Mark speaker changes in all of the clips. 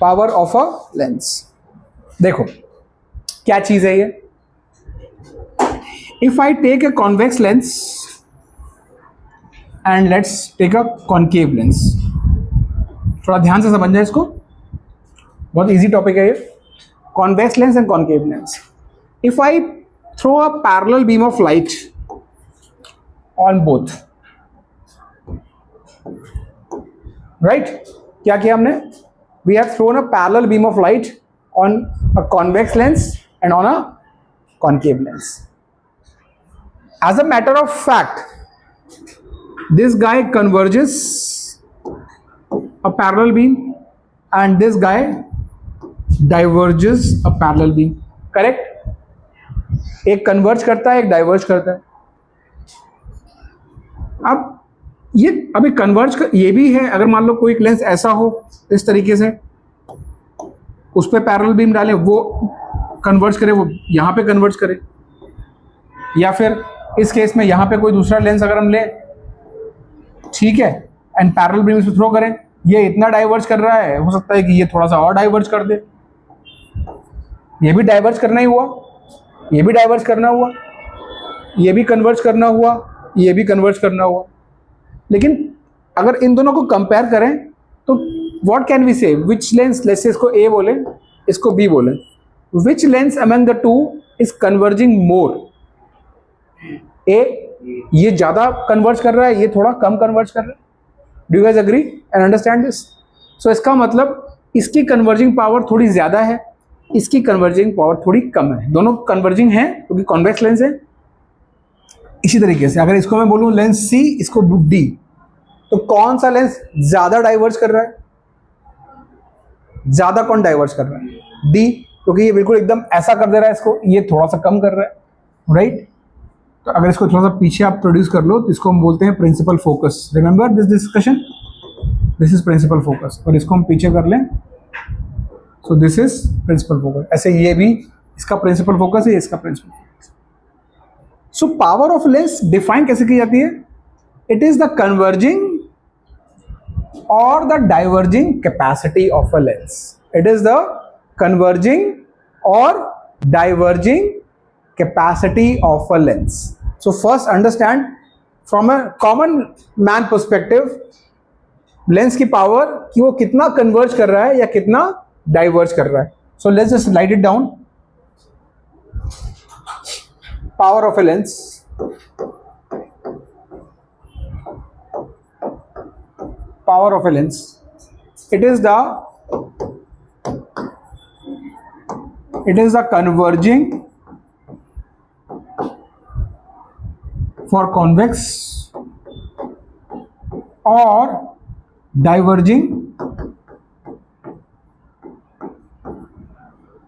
Speaker 1: Power of a lens. देखो क्या चीज है ये। If I take a convex lens and let's take a concave lens, थोड़ा ध्यान से समझना इसको, बहुत इजी टॉपिक है ये। Convex lens and concave lens, if I throw a parallel beam of light on both, right, क्या किया हमने, we have thrown a parallel beam of light on a convex lens and on a concave lens. As a matter of fact, this guy converges a parallel beam and this guy diverges a parallel beam. Correct? एक converge करता है, एक diverge करता है। अब ये अभी converge ये भी है, अगर मान लो कोई एक लेंस ऐसा हो इस तरीके से, उस पर पैरेलल बीम डालें, वो कन्वर्ज करे, वो यहाँ पे कन्वर्ज करे, या फिर इस केस में यहाँ पे कोई दूसरा लेंस अगर हम ले, ठीक है, एंड पैरेलल बीम से थ्रो करें, ये इतना डाइवर्ज कर रहा है, हो सकता है कि ये थोड़ा सा और डाइवर्ज कर दे, ये भी डाइवर्ज करना ही हुआ, ये भी डाइवर्ज करना हुआ, ये भी कन्वर्ज करना हुआ, ये भी कन्वर्ज करना हुआ। लेकिन अगर इन दोनों को कंपेयर करें तो व्हाट कैन वी से, विच लेंस, लेट्स से इसको ए बोले, इसको बी बोले, which lens among the two is converging more? A ये ज्यादा कन्वर्ज कर रहा है, ये थोड़ा कम कन्वर्ज कर रहा है। Do you guys agree and understand this? So इसका मतलब इसकी कन्वर्जिंग पावर थोड़ी ज्यादा है, इसकी कन्वर्जिंग पावर थोड़ी कम है, दोनों कन्वर्जिंग हैं क्योंकि कॉन्वेक्स लेंस है। इसी तरीके से अगर इसको मैं बोलूं लेंस C, इसको D, तो कौन सा लेंस ज्यादा डाइवर्ज कर रहा है, ज्यादा कौन डाइवर्ज कर रहा है, D, क्योंकि ये बिल्कुल एकदम ऐसा कर दे रहा है इसको, ये थोड़ा सा कम कर रहा है, राइट। तो अगर इसको थोड़ा सा पीछे आप प्रोड्यूस कर लो तो इसको हम बोलते हैं principal focus. Remember this discussion, this is principal focus, और इसको हम पीछे कर लें, so this is principal focus. ऐसे ये भी इसका प्रिंसिपल फोकस है, इसका principal focus. So power of lens define कैसे की जाती है, इट इज द कन्वर्जिंग और the diverging capacity of a lens. It is the converging or diverging capacity of a lens. So first understand from a common man perspective, lens की power कि वो कितना converge कर रहा है या कितना diverge कर रहा है. So let's just write it down. Power of a lens. Power of a lens. It is the converging for convex or diverging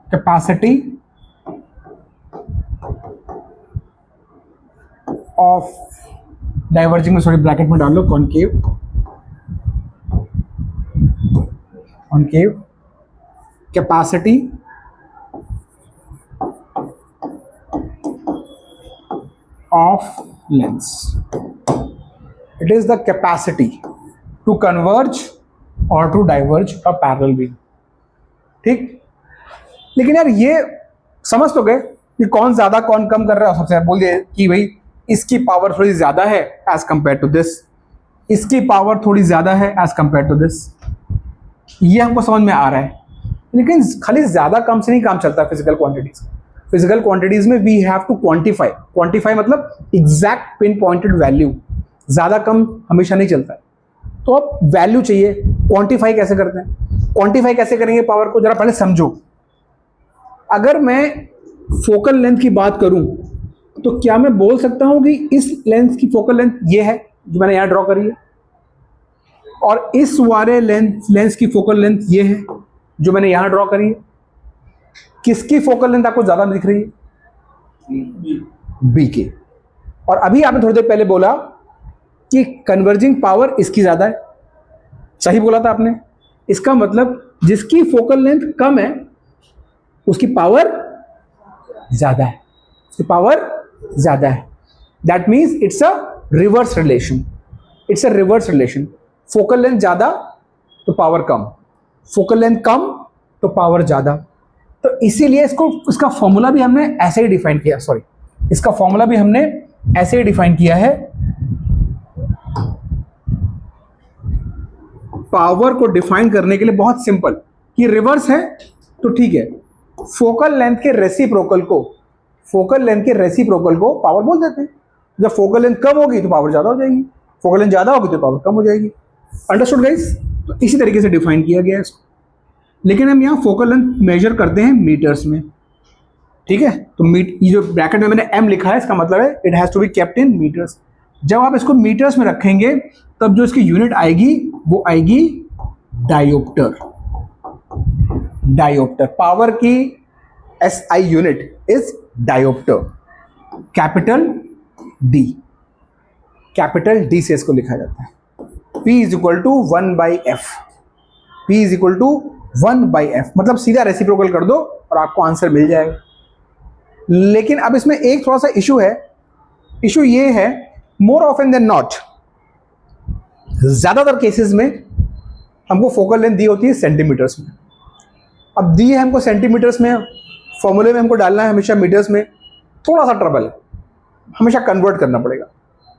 Speaker 1: capacity of diverging में, सॉरी ब्रैकेट में डाल लो, concave capacity of lens. It is the capacity to converge or to diverge a parallel beam. ठीक, लेकिन यार ये समझ तो गए कि कौन ज्यादा कौन कम कर रहा है। सबसे बोल दिए कि भाई इसकी पावर थोड़ी ज्यादा है एज कंपेयर टू दिस, इसकी पावर थोड़ी ज्यादा है एज कंपेयर टू दिस, ये हमको समझ में आ रहा है। लेकिन खाली ज्यादा कम से नहीं काम चलता फिजिकल क्वांटिटीज। फिजिकल क्वांटिटीज में we have to quantify, quantify मतलब एग्जैक्ट पिन पॉइंटेड वैल्यू, ज्यादा कम हमेशा नहीं चलता है। तो अब वैल्यू चाहिए, क्वांटिफाई कैसे करते हैं, क्वांटिफाई कैसे करेंगे पावर को, जरा पहले समझो। अगर मैं फोकल लेंथ की बात करूं तो क्या मैं बोल सकता हूं कि इस लेंस की फोकल लेंथ ये है जो मैंने यहां ड्रॉ करी है, और इस वाले लेंस की फोकल लेंथ ये है जो मैंने यहां ड्रॉ करी है। किसकी फोकल लेंथ आपको ज्यादा दिख रही है, बी की। और अभी आपने थोड़ी देर पहले बोला कि कन्वर्जिंग पावर इसकी ज्यादा है, सही बोला था आपने। इसका मतलब जिसकी फोकल लेंथ कम है उसकी पावर ज्यादा है, उसकी पावर ज्यादा है। That means it's a reverse relation, it's a reverse relation. Focal length ज्यादा तो पावर कम, फोकल लेंथ कम तो पावर ज़्यादा। तो इसीलिए इसका फॉर्मूला भी हमने ऐसे ही डिफाइन किया, सॉरी, इसका फॉर्मूला भी हमने ऐसे ही डिफाइन किया है। पावर को डिफाइन करने के लिए बहुत सिंपल, कि रिवर्स है तो ठीक है, फोकल लेंथ के रेसिप्रोकल को पावर बोल देते हैं। जब फोकल लेंथ कम होगी तो पावर ज्यादा हो जाएगी, फोकल लेंथ ज्यादा होगी तो पावर कम हो जाएगी। Understood guys? तो इसी तरीके से डिफाइन किया गया है इसको, लेकिन हम यहाँ फोकल लेंथ मेजर करते हैं मीटर्स में, ठीक है। तो ये जो ब्रैकेट में मैंने m लिखा है, इसका मतलब है it has to be kept in metres. जब आप इसको मीटर्स में रखेंगे तब जो इसकी यूनिट आएगी वो आएगी डायोप्टर। पावर की SI unit is dioptre, capital D से इसको लिखा जाता है। P is equal to 1/F, मतलब सीधा रेसिप्रोकल कर दो और आपको आंसर मिल जाएगा। लेकिन अब इसमें एक थोड़ा सा इशू है। इशू ये है, मोर ऑफन देन नॉट, ज्यादातर केसेस में हमको फोकल लेंथ दी होती है सेंटीमीटर्स में। अब दी है हमको सेंटीमीटर्स में, फॉर्मूले में हमको डालना है हमेशा मीटर्स में, थोड़ा सा ट्रबल है, हमेशा कन्वर्ट करना पड़ेगा।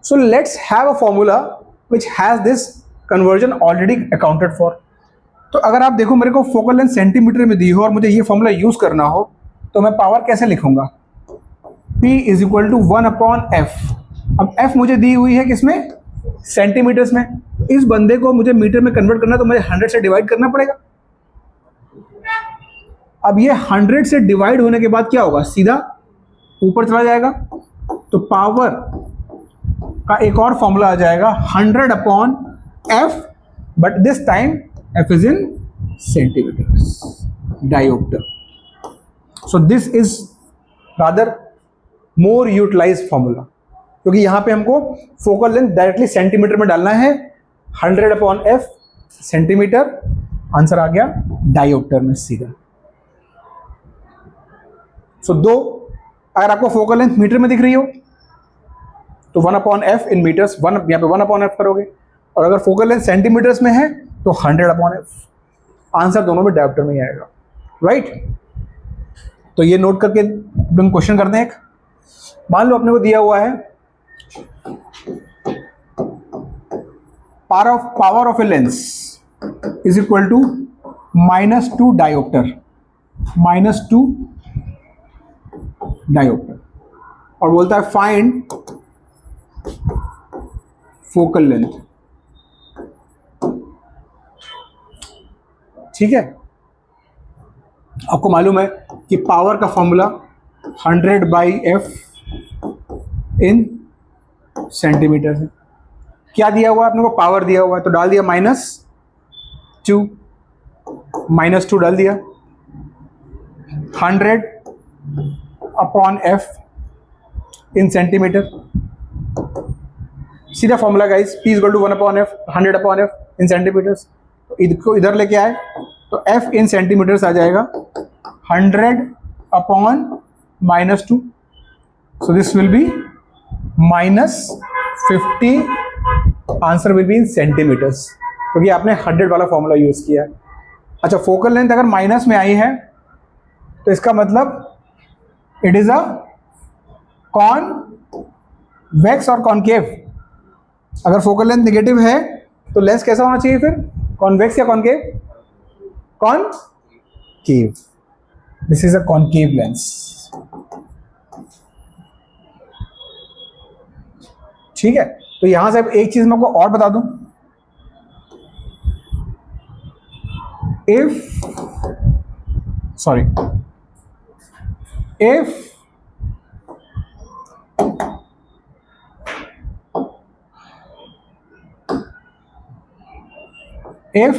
Speaker 1: So let's have a formula which has this conversion already accounted for. तो अगर आप देखो मेरे को फोकल लेंथ सेंटीमीटर में दी हो और मुझे ये फॉर्मूला यूज करना हो तो मैं पावर कैसे लिखूंगा? P is equal to 1/F। अब F मुझे दी हुई है किसमें? सेंटीमीटर्स में। इस बंदे को मुझे मीटर में कन्वर्ट करना तो मुझे 100 से डिवाइड करना पड़ेगा। अब ये 100 से डिवाइड होने के बाद क्या होगा? सीधा ऊपर चला जाएगा। तो पावर का एक और फॉर्मूला आ जाएगा 100/F, but this time F is in centimeters, diopter. So this is rather more utilized formula, क्योंकि यहाँ पे हमको फोकल लेंथ डायरेक्टली सेंटीमीटर में डालना है। 100/F सेंटीमीटर, आंसर आ गया डायोप्टर में सीधा। सो अगर आपको फोकल लेंथ मीटर में दिख रही हो तो 1/F इन मीटर्स, यहाँ पे 1/F करोगे, और अगर फोकल लेंथ सेंटीमीटर्स में है तो 100/F। आंसर दोनों में डायोप्टर में ही आएगा, राइट? तो ये नोट करके हम क्वेश्चन करते हैं एक। मान लो अपने को दिया हुआ है power of a lens is equal to -2 dioptre, -2 dioptre, और बोलता है फाइंड फोकल लेंथ। ठीक है, आपको मालूम है कि पावर का फॉर्मूला 100/F इन सेंटीमीटर है। क्या दिया हुआ है अपने को? पावर दिया हुआ है, तो डाल दिया -2 डाल दिया। 100/F इन सेंटीमीटर, सीधा formula guys, P equal to 1/F, 100/F in centimetres. तो इसको इधर लेके आए तो F इन सेंटीमीटर्स आ जाएगा 100/-2, so this will be -50, answer will be in centimetres, क्योंकि आपने 100 वाला फॉर्मूला यूज किया है। अच्छा, फोकल लेंथ अगर माइनस में आई है तो इसका मतलब इट इज अ कॉन्वेक्स और कॉनकेव। अगर फोकल लेंथ नेगेटिव है तो लेंस कैसा होना चाहिए फिर? कॉन्वेक्स या concave? Concave. This is a concave lens. ठीक है, तो यहां से अब एक चीज मैं आपको और बता दूं, if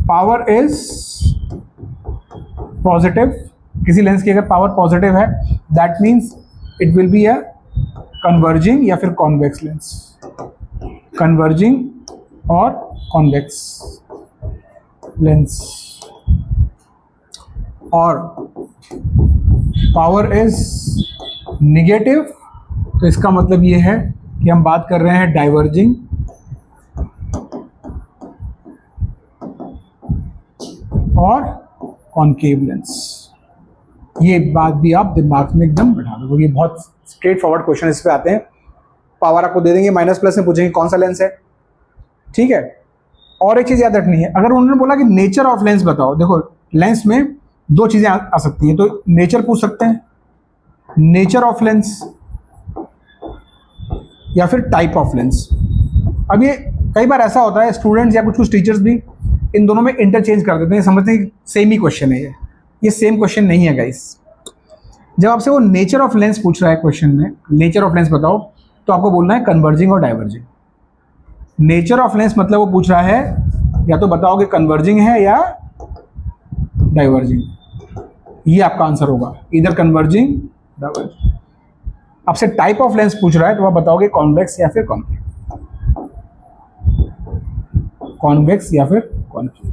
Speaker 1: power is positive, किसी लेंस की अगर पावर पॉजिटिव है, that means it will be a converging या फिर कॉन्वेक्स लेंस, कन्वर्जिंग और कॉन्वेक्स लेंस। और पावर इज निगेटिव, तो इसका मतलब ये है कि हम बात कर रहे हैं डाइवर्जिंग और कॉनकेव लेंस। ये बात भी आप दिमाग में एकदम बैठा दो, क्योंकि बहुत स्ट्रेट फॉरवर्ड क्वेश्चन इस पे आते हैं। पावर आपको दे देंगे, माइनस प्लस में पूछेंगे कौन सा लेंस है, ठीक है। और एक चीज़ याद रखनी है, अगर उन्होंने बोला कि नेचर ऑफ लेंस बताओ, देखो लेंस में दो चीज़ें आ सकती हैं, तो नेचर पूछ सकते हैं, नेचर ऑफ लेंस, या फिर टाइप ऑफ लेंस। अब ये कई बार ऐसा होता है, स्टूडेंट्स या कुछ कुछ टीचर्स भी इन दोनों में इंटरचेंज कर देते हैं, समझते हैं सेम ही क्वेश्चन है ये सेम क्वेश्चन नहीं है गाइस। जब आपसे वो नेचर ऑफ लेंस पूछ रहा है क्वेश्चन में, नेचर ऑफ लेंस बताओ, तो आपको बोलना है कन्वर्जिंग और डाइवर्जिंग। नेचर ऑफ लेंस मतलब वो पूछ रहा है या तो बताओ कि कन्वर्जिंग है या डाइवर्जिंग, ये आपका आंसर होगा, इधर कन्वर्जिंग डाइवर्जिंग। आपसे टाइप ऑफ लेंस पूछ रहा है तो आप बताओगे कॉन्वेक्स या फिर कॉन्केव, कॉन्वेक्स या फिर कॉन्केव,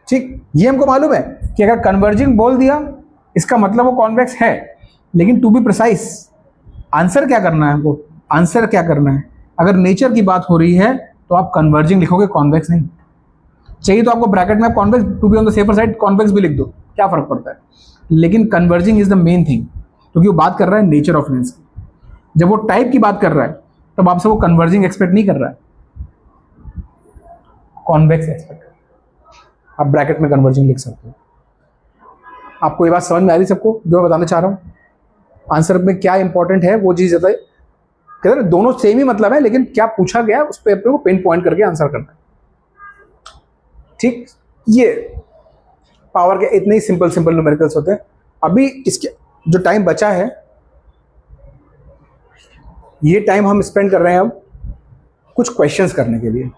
Speaker 1: ठीक। ये हमको मालूम है कि अगर कन्वर्जिंग बोल दिया इसका मतलब वो कॉन्वेक्स है, लेकिन टू बी प्रिसाइज आंसर क्या करना है हमको, आंसर क्या करना है। अगर नेचर की बात हो रही है तो आप कन्वर्जिंग लिखोगे, कॉन्वेक्स नहीं। चाहिए तो आपको ब्रैकेट में convex, to be on the safer side convex भी लिख दो, क्या फर्क पड़ता है, लेकिन converging is the main thing, क्योंकि वो बात कर रहा है नेचर ऑफ लेंस की। जब वो टाइप की बात कर रहा है तब आपसे वो कन्वर्जिंग एक्सपेक्ट नहीं कर रहा है, कॉन्वेक्स एक्सपेक्ट। आप ब्रैकेट में कन्वर्जिंग लिख सकते हो। आपको ये बात समझ में आ रही सबको जो मैं बताना चाह रहा हूँ? आंसर में क्या इंपॉर्टेंट है वो चीज़ कहते हैं दोनों सेम ही मतलब है, लेकिन क्या पूछा गया उस पर अपने को पिन पॉइंट करके आंसर करना है, ठीक। ये पावर के इतने ही सिंपल सिंपल न्यूमेरिकल्स होते हैं। अभी इसके जो टाइम बचा है, ये टाइम हम स्पेंड कर रहे हैं अब कुछ क्वेश्चंस करने के लिए।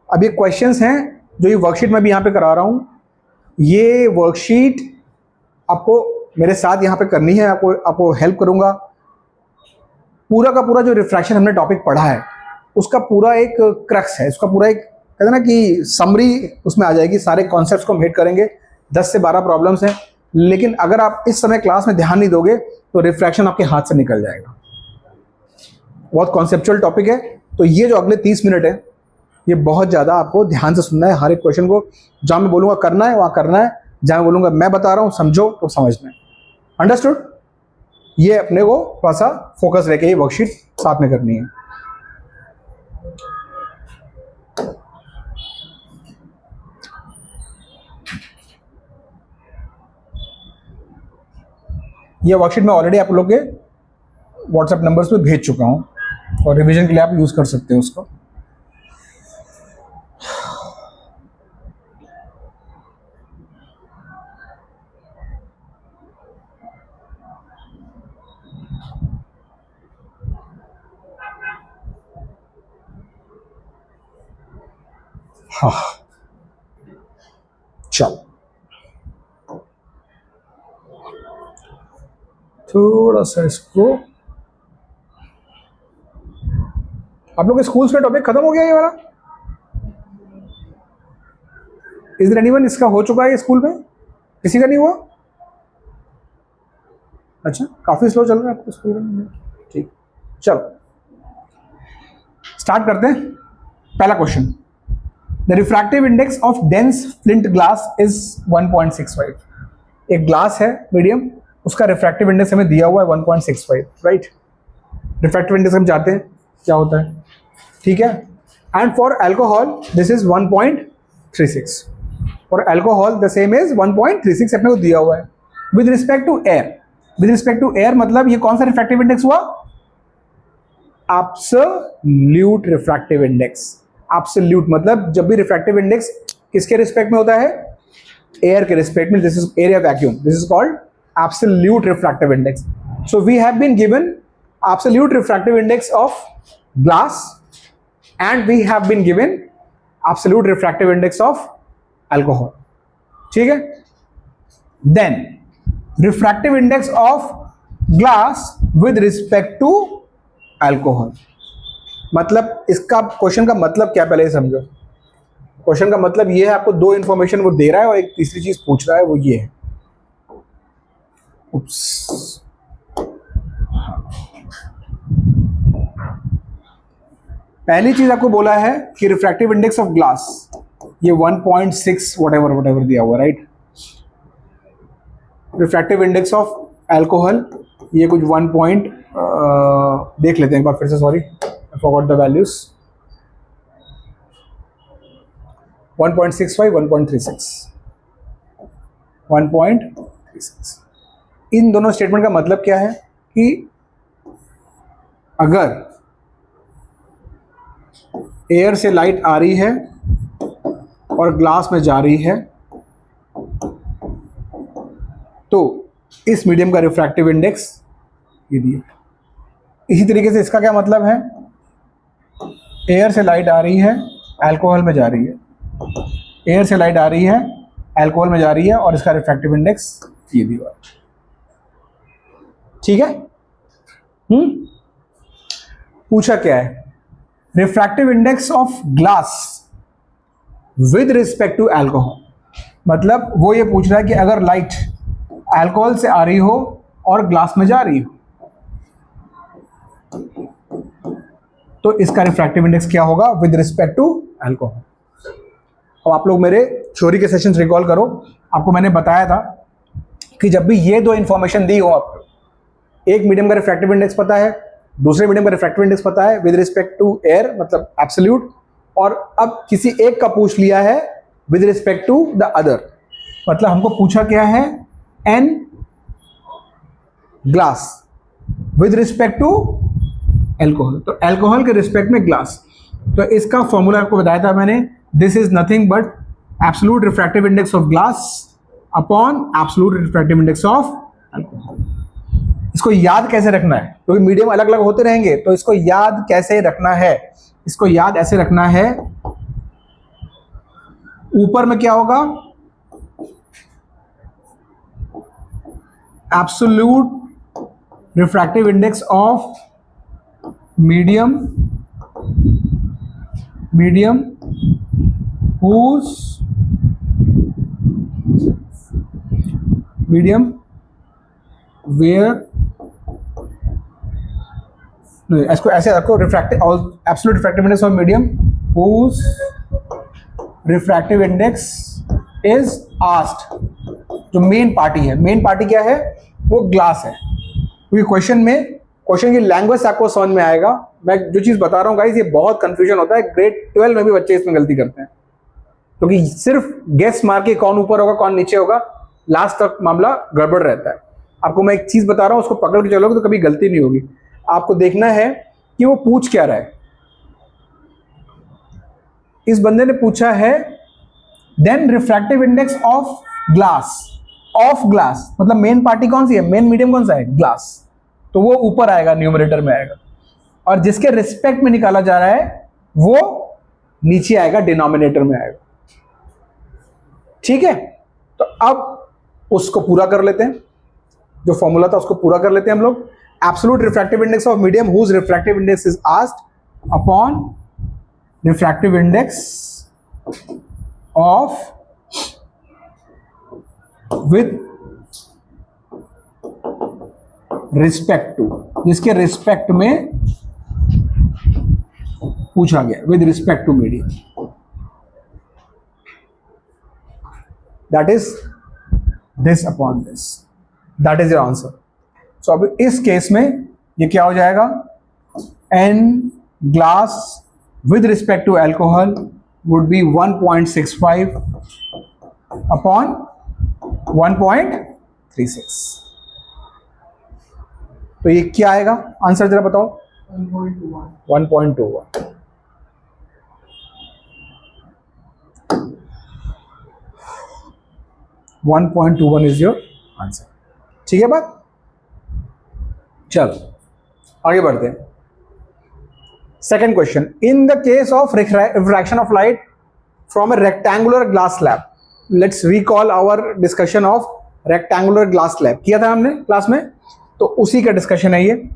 Speaker 1: अब ये क्वेश्चंस हैं जो ये वर्कशीट मैं भी यहाँ पे करा रहा हूँ। ये वर्कशीट आपको मेरे साथ यहाँ पे करनी है, आपको हेल्प करूँगा। पूरा का पूरा जो रिफ्रैक्शन हमने टॉपिक पढ़ा है उसका पूरा एक क्रक्स है, उसका पूरा एक कहते हैं ना कि समरी उसमें आ जाएगी, सारे कॉन्सेप्ट्स को हम हिट करेंगे। 10 से 12 प्रॉब्लम्स हैं, लेकिन अगर आप इस समय क्लास में ध्यान नहीं दोगे तो रिफ्रैक्शन आपके हाथ से निकल जाएगा। बहुत कॉन्सेप्चुअल टॉपिक है, तो ये जो अगले 30 मिनट है ये बहुत ज़्यादा आपको ध्यान से सुनना है। हर एक क्वेश्चन को जहाँ मैं बोलूँगा करना है वहाँ करना है, जहाँ मैं बोलूँगा मैं बता रहा हूँ समझो तो समझना है। अंडरस्टूड? ये अपने को थोड़ा सा फोकस रह के ये वर्कशीट साथ में करनी है। ये वर्कशीट मैं ऑलरेडी आप लोग के व्हाट्सएप नंबर्स पे भेज चुका हूँ और रिवीजन के लिए आप यूज़ कर सकते हो उसको। हाँ चल, थोड़ा सा इसको, आप लोग के स्कूल्स में टॉपिक खत्म हो गया ये वाला? इज देयर एनीवन इसका हो चुका है ये स्कूल में? किसी का नहीं हुआ? अच्छा, काफी स्लो चल रहा है आपको स्कूल में, ठीक। चलो स्टार्ट करते हैं। पहला question, the refractive index of dense flint glass is 1.65। एक ग्लास है मीडियम, उसका रिफ्रैक्टिव इंडेक्स हमें दिया हुआ है 1.65, राइट। रिफ्रैक्टिव इंडेक्स हम जानते हैं क्या होता है, ठीक है। And for alcohol this is 1.36। For alcohol the same is 1.36 अपने को दिया हुआ है। With respect to air, with respect to air मतलब ये कौन सा रिफ्रैक्टिव इंडेक्स हुआ? Absolute refractive index. एब्सोल्यूट मतलब जब भी रिफ्रैक्टिव इंडेक्स किसके रिस्पेक्ट में होता है? एयर के रिस्पेक्ट में। This is area vacuum, this is called absolute refractive index. So we have been given absolute refractive index of glass and we have been given absolute refractive index of alcohol, ठीक है। Then refractive index of glass with respect to alcohol, मतलब इसका question का मतलब क्या पहले समझो। Question का मतलब ये है, आपको दो इंफॉर्मेशन वो दे रहा है और एक तीसरी चीज पूछ रहा है, वो ये है। पहली चीज आपको बोला है कि रिफ्रैक्टिव इंडेक्स ऑफ ग्लास ये 1.6 whatever दिया हुआ, right. Refractive index of alcohol ये कुछ 1 पॉइंट देख लेते हैं एक बार फिर से, sorry I forgot the values. 1.65, 1.36, 1.36। इन दोनों स्टेटमेंट का मतलब क्या है कि अगर एयर से लाइट आ रही है और ग्लास में जा रही है तो इस मीडियम का रिफ्रैक्टिव इंडेक्स ये दिया। इसी तरीके से इसका क्या मतलब है, एयर से लाइट आ रही है, अल्कोहल में जा रही है, एयर से लाइट आ रही है, अल्कोहल में जा रही है और इसका रिफ्रैक्टिव इंडेक्स ये दिया। ठीक है। पूछा क्या है, refractive index of glass with respect to alcohol. मतलब वो ये पूछ रहा है कि अगर लाइट अल्कोहल से आ रही हो और ग्लास में जा रही हो तो इसका रिफ्रैक्टिव इंडेक्स क्या होगा विद रिस्पेक्ट टू अल्कोहल। अब आप लोग मेरे थ्योरी के सेशंस रिकॉल करो, आपको मैंने बताया था कि जब भी ये दो इंफॉर्मेशन दी हो, आपको एक मीडियम का रिफ्रैक्टिव इंडेक्स पता है, दूसरे मीडियम का रिफ्रैक्टिव इंडेक्स पता है विद रिस्पेक्ट टू एयर मतलब एब्सोल्यूट, और अब किसी एक का पूछ लिया है with respect to the other, मतलब हमको पूछा क्या है n glass with respect to alcohol, तो अल्कोहल के रिस्पेक्ट में ग्लास। तो इसका फॉर्मूला आपको बताया था मैंने, this is nothing but absolute refractive index of glass upon absolute refractive index of alcohol. इसको याद कैसे रखना है, क्योंकि मीडियम अलग अलग होते रहेंगे, तो इसको याद कैसे रखना है, इसको याद ऐसे रखना है, ऊपर में क्या होगा absolute refractive index of medium whose medium where इसको ऐसे रखो, refractive absolute refractive index of medium whose refractive index is asked. जो मेन पार्टी है, मेन पार्टी क्या है, वो ग्लास है, क्योंकि क्वेश्चन की लैंग्वेज आपको समझ में आएगा। मैं जो चीज़ बता रहा हूँ गाइस, ये बहुत कंफ्यूजन होता है, ग्रेड 12 में भी बच्चे इसमें गलती करते हैं, क्योंकि सिर्फ गेस मार के कौन ऊपर होगा कौन नीचे होगा, लास्ट तक मामला गड़बड़ रहता है। आपको मैं एक चीज़ बता रहा हूँ, उसको पकड़ के चलोगे तो कभी गलती नहीं होगी। आपको देखना है कि वो पूछ क्या रहा है। इस बंदे ने पूछा है then refractive index of glass, मतलब मेन पार्टी कौन सी है, मेन मीडियम कौन सा है, ग्लास, तो वो ऊपर आएगा, न्यूमरेटर में आएगा, और जिसके रिस्पेक्ट में निकाला जा रहा है वो नीचे आएगा, डिनोमिनेटर में आएगा। ठीक है, तो अब उसको पूरा कर लेते हैं, जो फॉर्मूला था उसको पूरा कर लेते हैं हम लोग। Absolute refractive index of medium whose refractive index is asked upon refractive index of with respect to, जिसके रिस्पेक्ट में पूछा गया, with respect to medium, that is this upon this, that is your answer. So अब इस case में ये क्या हो जाएगा, an glass with respect to alcohol would be 1.65 upon 1.36। तो ये क्या आएगा आंसर, जरा बताओ। 1.21। Is your answer. ठीक है बात, चलो आगे बढ़ते हैं। Second question, in the case of refraction of light from a rectangular glass slab, let's recall our discussion of rectangular glass slab, किया था हमने क्लास में, तो उसी का डिस्कशन है ये।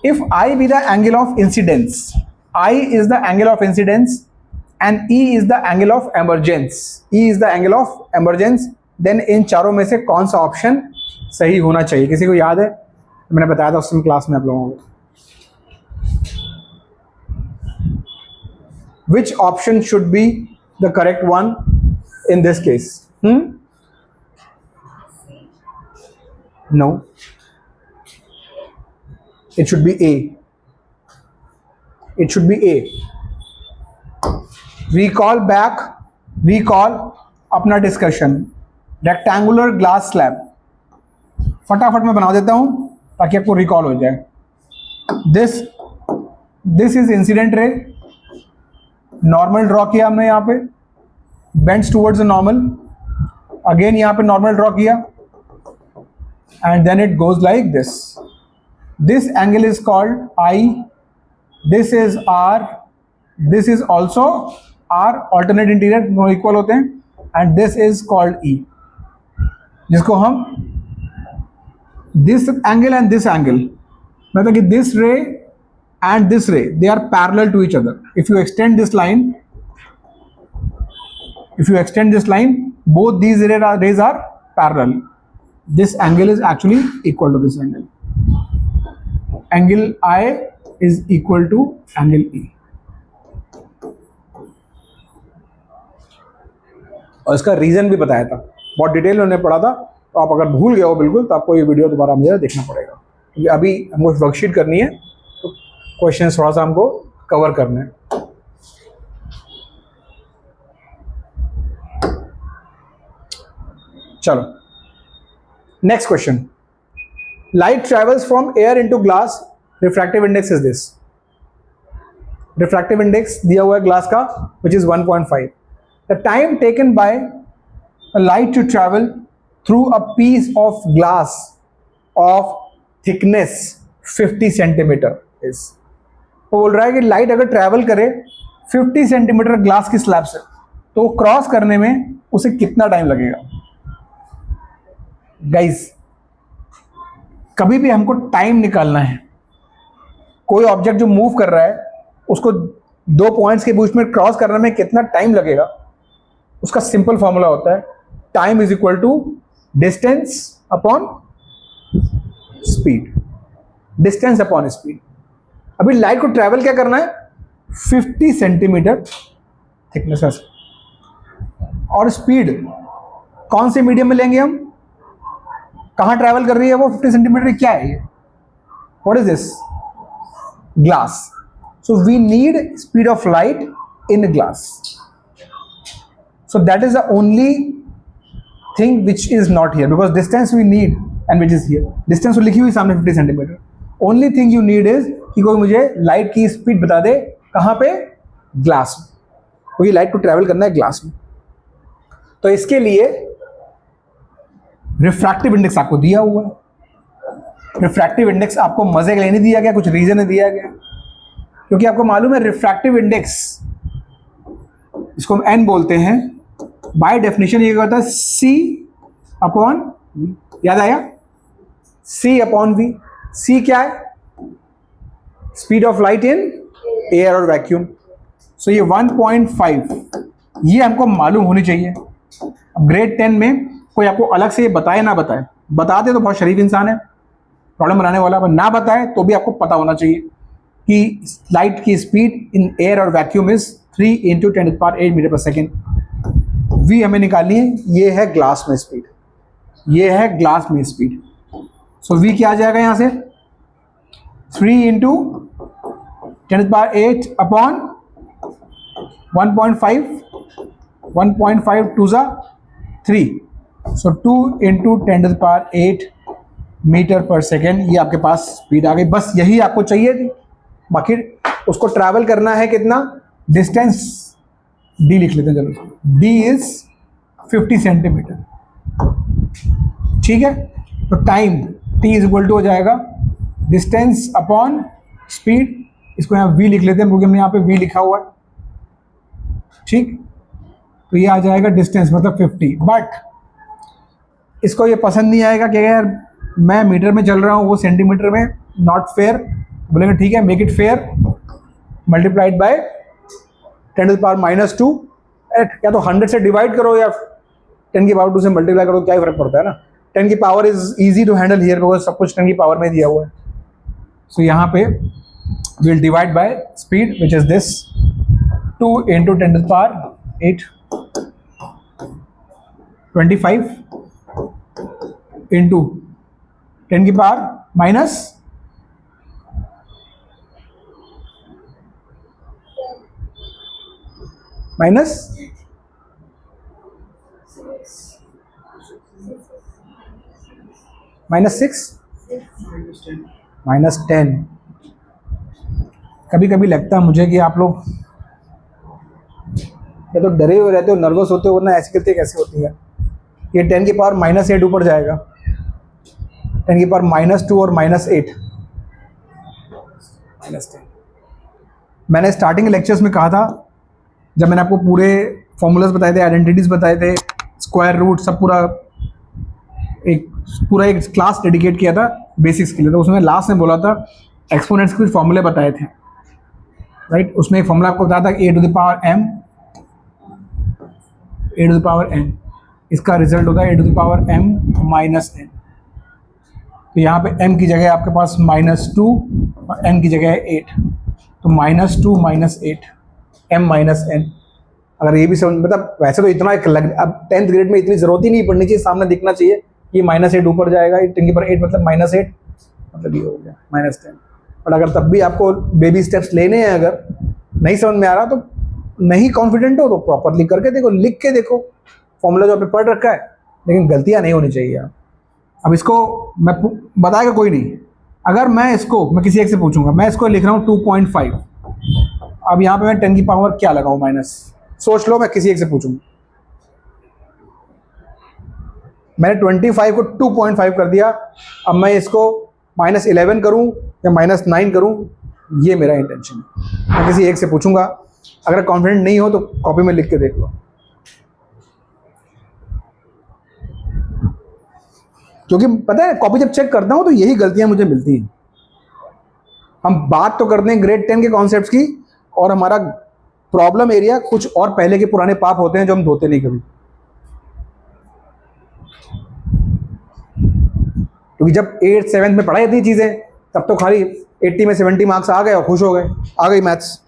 Speaker 1: If I be the angle of incidence, I is the angle of incidence and E is the angle of emergence, E is the angle of emergence, then इन चारों में से कौन सा ऑप्शन सही होना चाहिए। किसी को याद है, मैंने बताया था उस समय क्लास में आप लोगों को, which option should be the correct one in this case? No, it should be A. It should be A. Recall अपना डिस्कशन. रेक्टेंगुलर ग्लास स्लैब फटाफट मैं बना देता हूं ताकि आपको रिकॉल हो जाए. This is incident ray. Normal draw किया हमने यहाँ पे, bends towards the normal. Again यहाँ पे नॉर्मल ड्रॉ किया, and then it goes like this. This angle is called I, this is R, this is also R, alternate interior दोनों equal होते हैं, and this is called E, जिसको हम this angle and this angle, मतलब कि this ray and this ray, they are parallel to each other. If you extend this line, both these rays are parallel. This angle is actually equal to this angle. Angle I is equal to angle E. और इसका reason भी बताया था, बहुत detail में हमने पढ़ा था. तो आप अगर भूल गए हो बिल्कुल, तो आपको ये वीडियो दोबारा मुझे देखना पड़ेगा, क्योंकि अभी हमको वर्कशीट करनी है, तो क्वेश्चन थोड़ा सा हमको कवर करना है. चलो, next question. Light travels from air into glass. Refractive index is this. Refractive index दिया हुआ है ग्लास का, which is 1.5. The time taken by a light to travel through a piece of glass of thickness 50 centimetre is. वो बोल रहा है कि light अगर ट्रैवल करे 50 सेंटीमीटर ग्लास की स्लैब से, तो क्रॉस करने में उसे कितना टाइम लगेगा. गाइस, कभी भी हमको टाइम निकालना है. कोई ऑब्जेक्ट जो मूव कर रहा है, उसको दो पॉइंट्स के बीच में क्रॉस करने में कितना टाइम लगेगा, उसका सिंपल फॉर्मूला होता है time is equal to distance upon speed. Distance upon speed. अभी लाइट को ट्रैवल क्या करना है, 50 सेंटीमीटर थिकनेस है, और स्पीड कौन से मीडियम में लेंगे हम, कहाँ ट्रैवल कर रही है वो 50 सेंटीमीटर, क्या है ये, what is this, glass. So we need speed of light in glass. So that is the only thing which is not here, because distance we need and which is here. Distance तो लिखी हुई सामने 50 centimetre. Only thing you need is कि कोई मुझे light की speed बता दे, कहाँ पे, ग्लास में, क्योंकि लाइट को ट्रैवल करना है ग्लास में. तो इसके लिए रिफ्रैक्टिव इंडेक्स आपको दिया हुआ है. रिफ्रैक्टिव इंडेक्स आपको मजे के लिए नहीं दिया गया, कुछ रीजन है दिया गया, क्योंकि आपको मालूम है रिफ्रैक्टिव इंडेक्स, इसको हम एन बोलते हैं, बाय डेफिनेशन ये होता है सी अपॉन वी. याद आया, सी अपॉन वी. सी क्या है, speed of light in air और वैक्यूम. सो ये 1.5 ये हमको मालूम होनी चाहिए. अब ग्रेड 10 में कोई आपको अलग से ये बताए ना बताए, बताते तो बहुत शरीफ इंसान है, प्रॉब्लम बनाने वाला, पर ना बताए तो भी आपको पता होना चाहिए कि लाइट की स्पीड इन एयर और वैक्यूम इज 3 × 10⁸ मीटर पर सेकेंड. वी हमें निकालनी है, ये है ग्लास में स्पीड, ये है ग्लास में स्पीड. सो वी क्या आ जाएगा यहाँ से, 3 × 10⁸ अपॉन 1.5, 1.5 2 ज़ा 3, सो 2 × 10⁸ मीटर पर सेकेंड. ये आपके पास स्पीड आ गई. बस यही आपको चाहिए थी. बाकी उसको ट्रैवल करना है कितना, डिस्टेंस डी लिख लेते हैं, चलो डी इज 50 सेंटीमीटर. ठीक है, तो time T is equal to हो जाएगा डिस्टेंस अपॉन स्पीड. इसको यहाँ वी लिख लेते हैं, क्योंकि हमने यहाँ पे वी लिखा हुआ है. ठीक, तो ये आ जाएगा डिस्टेंस मतलब 50. बट इसको ये पसंद नहीं आएगा कि यार मैं मीटर में चल रहा हूँ, वो सेंटीमीटर में, नॉट फेयर. बोलेंगे ठीक है, make it fair, multiplied by 10⁻². या तो 100 से डिवाइड करो या 10⁻² से मल्टीप्लाई करो, क्या फर्क पड़ता है ना. 10 की power is easy to handle here, because सब कुछ 10 की पावर में दिया हुआ है. सो यहाँ पे will divide by speed which is this 2 × 8 25 into 10 की पावर माइनस -6 -10। कभी कभी लगता है मुझे कि आप लोग या तो डरे हुए रहते हो, नर्वस होते हो, वरना ऐसी गलती कैसे होती है। ये 10 की पावर -8 ऊपर जाएगा, 10 की पावर -2 और -8 -10। मैंने स्टार्टिंग लेक्चर्स में कहा था, जब मैंने आपको पूरे फॉर्मूलाज बताए थे, आइडेंटिटीज बताए थे, स्क्वायर रूट सब पूरा एक क्लास डेडिकेट किया था बेसिक्स के लिए, तो उसमें लास्ट में बोला था एक्सपोनेंट्स के कुछ फॉर्मूले बताए थे, राइट। उसमें एक फॉर्मूला आपको बताया था a to the power m, इसका रिजल्ट होता है a to the power m -n। तो यहाँ पे m की जगह आपके पास -2 और n की जगह है 8, तो -2 -8 m -n। अगर ये भी समझ, मतलब वैसे तो इतना अब 10th ग्रेड में इतनी जरूरत ही नहीं पड़नी चाहिए, सामने दिखना चाहिए कि -8 ऊपर जाएगा, 10 की पावर 8 मतलब -8 मतलब ये हो गया -10। बट अगर तब भी आपको बेबी स्टेप्स लेने हैं, अगर नहीं समझ में आ रहा तो नहीं कॉन्फिडेंट हो तो प्रॉपरली करके देखो, लिख के देखो, फॉर्मूला जो आपने पढ़ रखा है, लेकिन गलतियां नहीं होनी चाहिए। अब इसको मैं बताएगा कोई नहीं, अगर मैं किसी एक से पूछूंगा, मैं इसको लिख रहा हूँ 2.5, अब यहाँ पे मैं 10 की पावर क्या लगाऊं माइनस, सोच लो, मैं किसी एक से पूछूंगा। मैंने 25 को 2.5 कर दिया, अब मैं इसको -11 करूं या -9 करूं, ये मेरा इंटेंशन है। मैं किसी एक से पूछूंगा, अगर कॉन्फिडेंट नहीं हो तो कॉपी में लिख के देख लो, क्योंकि पता है कॉपी जब चेक करता हूं तो यही गलतियां मुझे मिलती हैं। हम बात तो करते हैं ग्रेड 10 के कॉन्सेप्ट्स की, और हमारा प्रॉब्लम एरिया कुछ और पहले के पुराने पाप होते हैं जो हम धोते नहीं कभी। क्योंकि जब 8th 7th में पढ़ाई थी चीजें, तब तो खाली 80 में 70 मार्क्स आ गए और खुश हो गए, आ गई मैथ्स।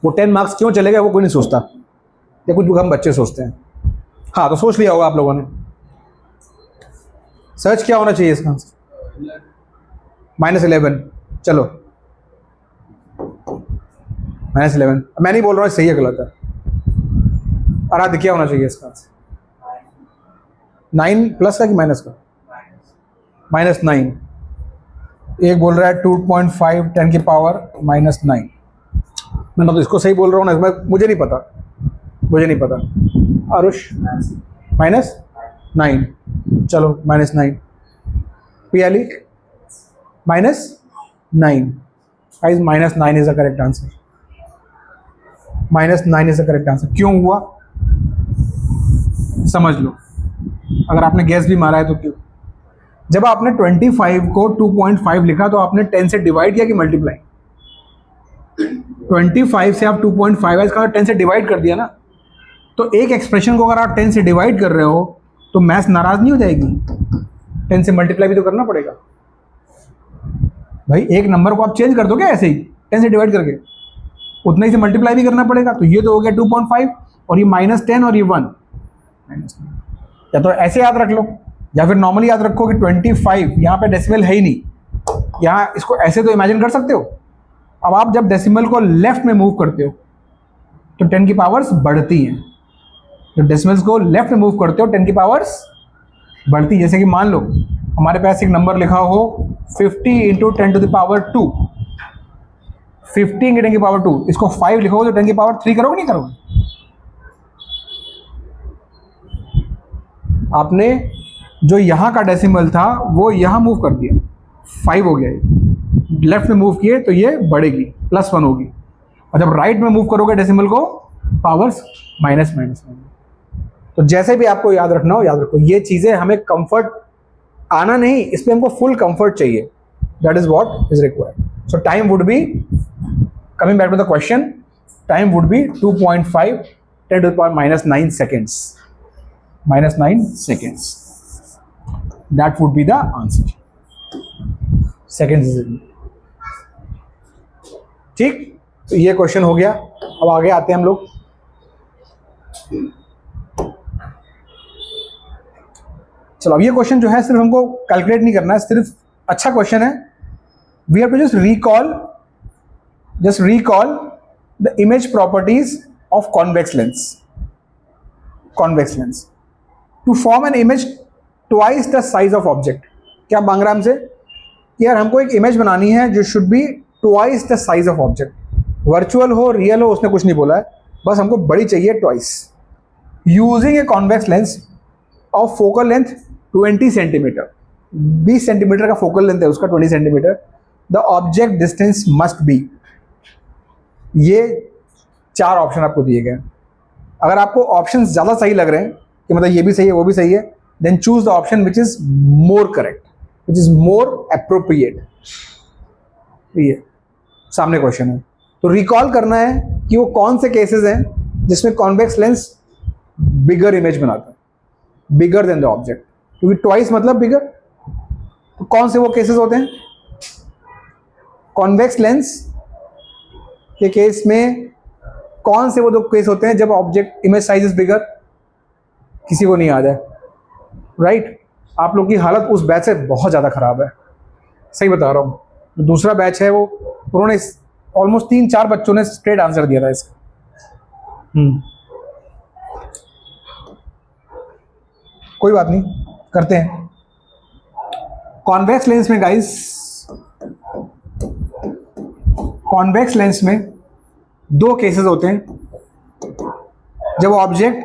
Speaker 1: वो 10 मार्क्स क्यों चले गए वो कोई नहीं सोचता, या कुछ हम बच्चे सोचते हैं। हाँ, तो सोच लिया होगा आप लोगों ने। सर्च क्या होना चाहिए इसका? -11। चलो -11, मैं नहीं बोल रहा हूँ सही है गलत है। आराध्य क्या होना चाहिए इसका? 9 प्लस का कि माइनस का? -9। एक बोल रहा है 2.5 10 की पावर -9। मैं तो इसको सही बोल रहा हूँ ना, मुझे नहीं पता। आरुष -9, चलो -9। Piyali -9। Guys -9 is the correct answer. -9 is the correct answer. क्यों हुआ समझ लो, अगर आपने गैस भी मारा है तो क्यों? जब आपने 25 को 2.5 लिखा तो आपने 10 से डिवाइड किया कि मल्टीप्लाई? 25 से आप 2.5 है, इसका 10 से डिवाइड कर दिया ना। तो एक एक्सप्रेशन को अगर आप 10 से डिवाइड कर रहे हो तो मैथ्स नाराज नहीं हो जाएगी? 10 से मल्टीप्लाई भी तो करना पड़ेगा भाई। एक नंबर को आप चेंज कर दोगे ऐसे ही 10 से डिवाइड करके, उतना ही से मल्टीप्लाई भी करना पड़ेगा। तो ये तो हो गया 2.5 और ये -10 और ये 1 -9। या तो ऐसे याद रख लो, या फिर नॉर्मली याद रखो कि 25 यहाँ पे डेसिमल है ही नहीं, यहाँ इसको ऐसे तो इमेजिन कर सकते हो। अब आप जब डेसिमल को लेफ्ट में मूव करते हो तो 10 की पावर्स बढ़ती हैं। जब डेसिमल्स को लेफ्ट में मूव करते हो 10 की पावर्स बढ़ती। जैसे कि मान लो हमारे पास एक नंबर लिखा हो 50 × 10 to the power 2, 50 × 10 की पावर 2, इसको 5 लिखोगे तो 10 की पावर 3 करोगे नहीं करोगे? आपने जो यहाँ का डेसिमल था वो यहाँ मूव कर दिया, 5 हो गया, लेफ्ट में मूव किए तो ये बढ़ेगी, +1 होगी। और जब राइट में मूव करोगे डेसिमल को, पावर्स माइनस। तो जैसे भी आपको याद रखना हो याद रखो। ये चीज़ें हमें कंफर्ट आना नहीं, इस पर हमको फुल कंफर्ट चाहिए। That is what is required. So time would be, coming back to the question, time would be 2.5 10 to the power -9 seconds. -9 seconds. That would be the answer. Seconds is it? ठीक? तो ये question हो गया। अब आगे आते हैं हम लोग। चलो, अब ये क्वेश्चन जो है सिर्फ हमको कैलकुलेट नहीं करना है, सिर्फ अच्छा क्वेश्चन है। We have to just recall the image properties of convex lens to form an image twice the size of object. क्या मांग रहा है हमसे कि यार हमको एक इमेज बनानी है जो should be twice the size of object. Virtual हो रियल हो उसने कुछ नहीं बोला है, बस हमको बड़ी चाहिए twice. Using a convex lens of focal length 20 centimetre, 20 centimetre का फोकल लेंथ है उसका, 20 centimetre. The object distance must be. ये 4 ऑप्शन आपको दिए गए। अगर आपको ऑप्शन ज़्यादा सही लग रहे हैं कि मतलब ये भी सही है वो भी सही है, then choose the option which is more correct, which is more appropriate. ये सामने क्वेश्चन है, तो रिकॉल करना है कि वो कौन से केसेस हैं जिसमें कॉन्वेक्स लेंस बिगर इमेज बनाता है, बिगर देन द ऑब्जेक्ट, क्योंकि ट्वाइस मतलब बिगर। तो कौन से वो केसेस होते हैं? कॉन्वेक्स लेंस के केस में कौन से वो 2 केस होते हैं जब object image size is bigger? किसी को नहीं याद है, राइट? आप लोग की हालत उस बैच से बहुत ज़्यादा ख़राब है, सही बता रहा हूँ। दूसरा बैच है वो, उन्होंने ऑलमोस्ट 3-4 बच्चों ने स्ट्रेट आंसर दिया था इसका। कोई बात नहीं, करते हैं। कॉन्वेक्स लेंस में गाइस, कॉन्वेक्स लेंस में 2 केसेस होते हैं। जब ऑब्जेक्ट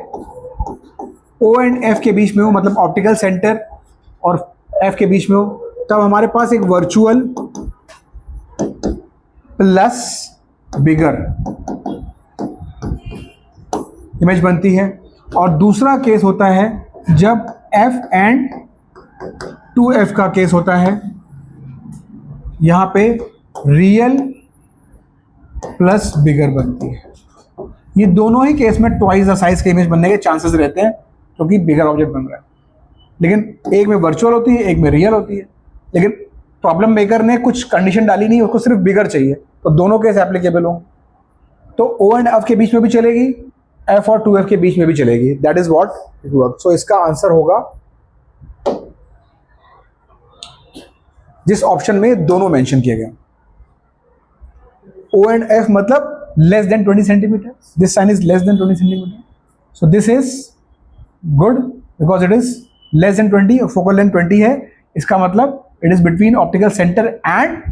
Speaker 1: O एंड F के बीच में हो, मतलब ऑप्टिकल सेंटर और F के बीच में हो, तब हमारे पास एक वर्चुअल प्लस बिगर इमेज बनती है। और दूसरा केस होता है जब F एंड 2F का केस होता है, यहाँ पे रियल प्लस बिगर बनती है। ये दोनों ही केस में ट्वाइस द साइज के इमेज बनने के चांसेस रहते हैं, क्योंकि बिगर ऑब्जेक्ट बन रहा है। लेकिन एक में वर्चुअल होती है, एक में रियल होती है। लेकिन प्रॉब्लम मेकर ने कुछ कंडीशन डाली नहीं, उसको सिर्फ बिगर चाहिए, तो दोनों केस एप्लीकेबल हों। तो O एंड F के बीच में भी चलेगी, F और 2F के बीच में भी चलेगी। That is what it work. So इसका आंसर होगा जिस ऑप्शन में दोनों मेंशन किए गए। O एंड F मतलब less than 20 centimetre, this sign is less than 20 centimetre, so this is good because it is less than 20 और फोकल लेंथ 20 है। इसका मतलब it is between optical centre and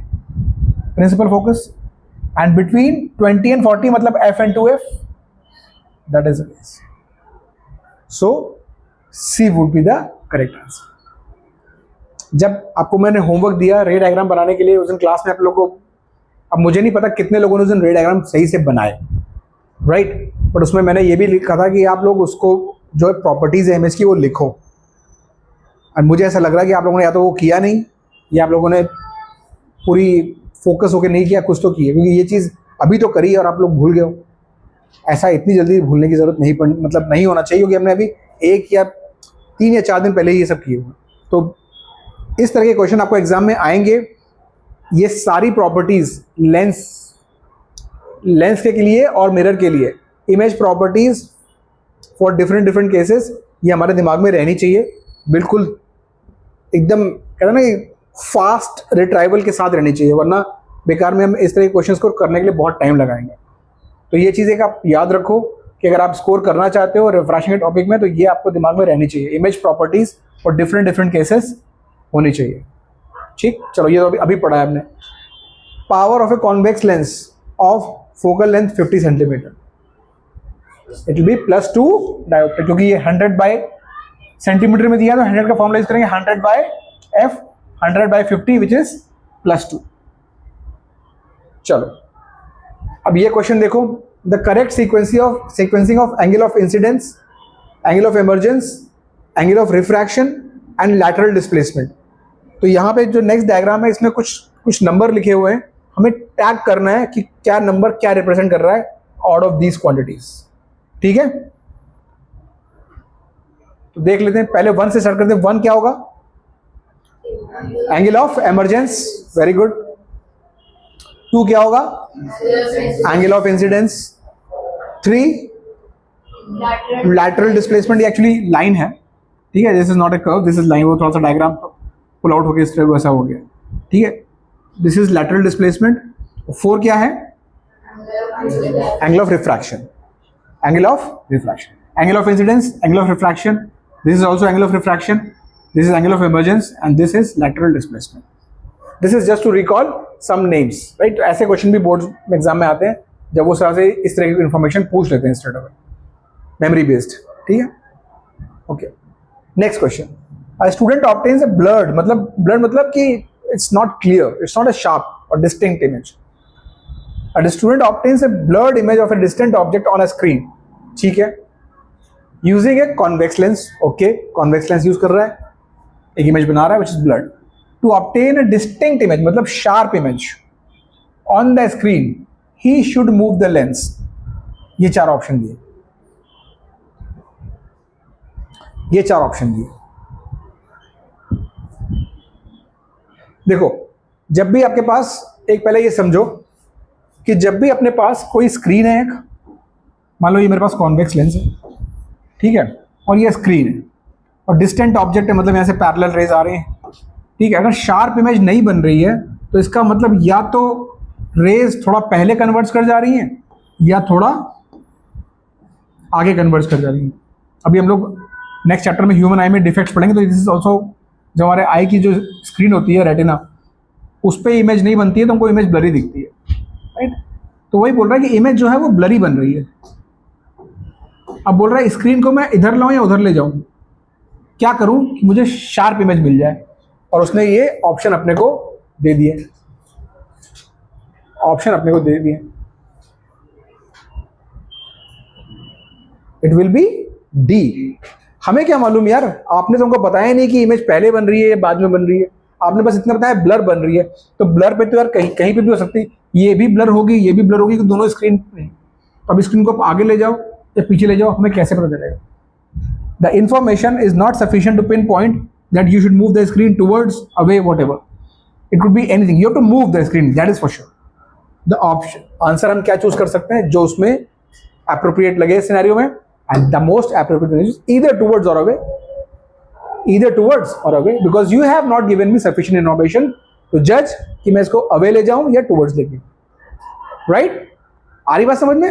Speaker 1: principal focus, and between 20 and 40 मतलब F and 2F, that is the case. So C would be the correct answer. जब आपको मैंने homework दिया रे डायग्राम बनाने के लिए उस दिन क्लास में आप लोगों को, अब मुझे नहीं पता कितने लोगों ने उस दिन रे डायग्राम सही से बनाए, राइट? बट उसमें मैंने ये भी लिखा था कि आप लोग उसको जो प्रॉपर्टीज़ है इमेज की वो लिखो। और मुझे ऐसा लग रहा है कि आप लोगों ने या तो वो किया नहीं, या आप लोगों ने पूरी फोकस होकर नहीं किया, कुछ तो किया, क्योंकि ये चीज़ अभी तो करी और आप लोग भूल गए हो। ऐसा इतनी जल्दी भूलने की ज़रूरत नहीं मतलब नहीं होना चाहिए, क्योंकि हमने अभी 1 या 3 या 4 दिन पहले ही ये सब किए हुए। तो इस तरह के क्वेश्चन आपको एग्जाम में आएंगे। ये सारी प्रॉपर्टीज़ लेंस के लिए और मिरर के लिए, image properties for different cases, ये हमारे दिमाग में रहनी चाहिए। बिल्कुल एकदम कहते हैं ना कि फास्ट रिट्राइवल के साथ रहनी चाहिए, वरना बेकार में हम इस तरह के क्वेश्चंस को करने के लिए बहुत टाइम लगाएंगे। तो ये चीज़ एक आप याद रखो कि अगर आप स्कोर करना चाहते हो रिफ्रेशिंग टॉपिक में, तो ये आपको दिमाग में रहनी चाहिए। इमेज प्रॉपर्टीज़ और डिफरेंट केसेस होनी चाहिए। ठीक, चलो ये तो अभी पढ़ा है हमने। Power of A convex lens of focal length 50 centimetre, it will be +2 dioptre, क्योंकि ये 100 बाय सेंटीमीटर में दिया, तो 100 का फॉर्मूला यूज करेंगे 100 by F, 100 by 50 which is +2। चलो अब ये क्वेश्चन देखो, the correct sequencing of angle of incidence, angle of emergence, angle of refraction and lateral displacement. तो यहाँ पे जो नेक्स्ट डायग्राम है इसमें कुछ नंबर लिखे हुए हैं, हमें टैग करना है कि क्या नंबर क्या रिप्रेजेंट कर रहा है आउट ऑफ दीज क्वांटिटीज। ठीक है, तो देख लेते हैं। पहले 1 से स्टार्ट करते हैं। 1 क्या होगा? Angle of emergence, very good. 2 क्या होगा? Angle of incidence. 3 lateral displacement, ये एक्चुअली लाइन है, ठीक है, this is not a curve, this is line, वो थोड़ा सा डायग्राम पुल आउट हो गया, इस तरह वैसा हो गया, ठीक है, दिस इज लैटरल डिस्प्लेसमेंट। 4 क्या है? Angle of refraction, angle of refraction, angle of incidence, angle of refraction, this is also angle of refraction, this is angle of emergence and this is lateral displacement. This is just to recall some names, right. ऐसे question भी board exam में आते हैं जब वो तरह से इस तरह की इन्फॉर्मेशन पूछ लेते हैं स्ट्रेट अवे, मेमोरी बेस्ड, ठीक है, okay. Next question, a student obtains a blurred, मतलब ब्लर्ड मतलब कि it's not clear, it's not a sharp और distinct image. A student obtains a blurred image of a distant object on a screen, ठीक है, using a convex lens, okay, convex lens use कर रहा है, एक image बना रहा है which is blurred. To obtain a distinct image मतलब sharp image on the screen, he should move the lens. ये 4 ऑप्शन दिए, ये 4 ऑप्शन दिए। देखो, जब भी आपके पास, एक पहले ये समझो कि जब भी अपने पास कोई स्क्रीन है, एक मान लो ये मेरे पास कॉन्वेक्स लेंस है, ठीक है, और ये स्क्रीन है और डिस्टेंट ऑब्जेक्ट है, मतलब यहां से पैरेलल रेज आ रहे हैं, ठीक है। अगर शार्प इमेज नहीं बन रही है तो इसका मतलब या तो रेज थोड़ा पहले कन्वर्ट्स कर जा रही हैं या थोड़ा आगे कन्वर्ट्स कर जा रही हैं। अभी हम लोग नेक्स्ट चैप्टर में ह्यूमन आई में डिफेक्ट्स पढ़ेंगे, तो दिस इज ऑल्सो, जो हमारे आई की जो स्क्रीन होती है रेटिना, उस पर इमेज नहीं बनती है तो हमको इमेज ब्लरी दिखती है, राइट। तो वही बोल रहा है कि इमेज जो है वो ब्लरी बन रही है। अब बोल रहा है स्क्रीन को मैं इधर लाऊं या उधर ले जाऊं, क्या करूं कि मुझे शार्प इमेज मिल जाए, और उसने ये ऑप्शन अपने को दे दिए, ऑप्शन अपने को दे दिए, इट विल बी डी। हमें क्या मालूम यार, आपने तो हमको बताया नहीं कि इमेज पहले बन रही है या बाद में बन रही है, आपने बस इतना बताया ब्लर बन रही है। तो ब्लर पे तो यार कहीं कहीं पे भी हो सकती है, ये भी ब्लर होगी, ये भी ब्लर होगी, तो दोनों स्क्रीन पे। तो अब स्क्रीन को आप आगे ले जाओ या पीछे ले जाओ, हमें कैसे पता चलेगा? The information is not sufficient to pin point that you should move the screen towards, away, whatever, it could be anything, you have to move the screen, that is for sure. The option answer हम क्या choose कर सकते हैं, जो उसमें appropriate लगे scenario में, and the most appropriate is either towards or away, either towards or away, because you have not given me sufficient information to judge कि मैं इसको away ले जाऊं या towards लेके, right? आ रही बात समझ में?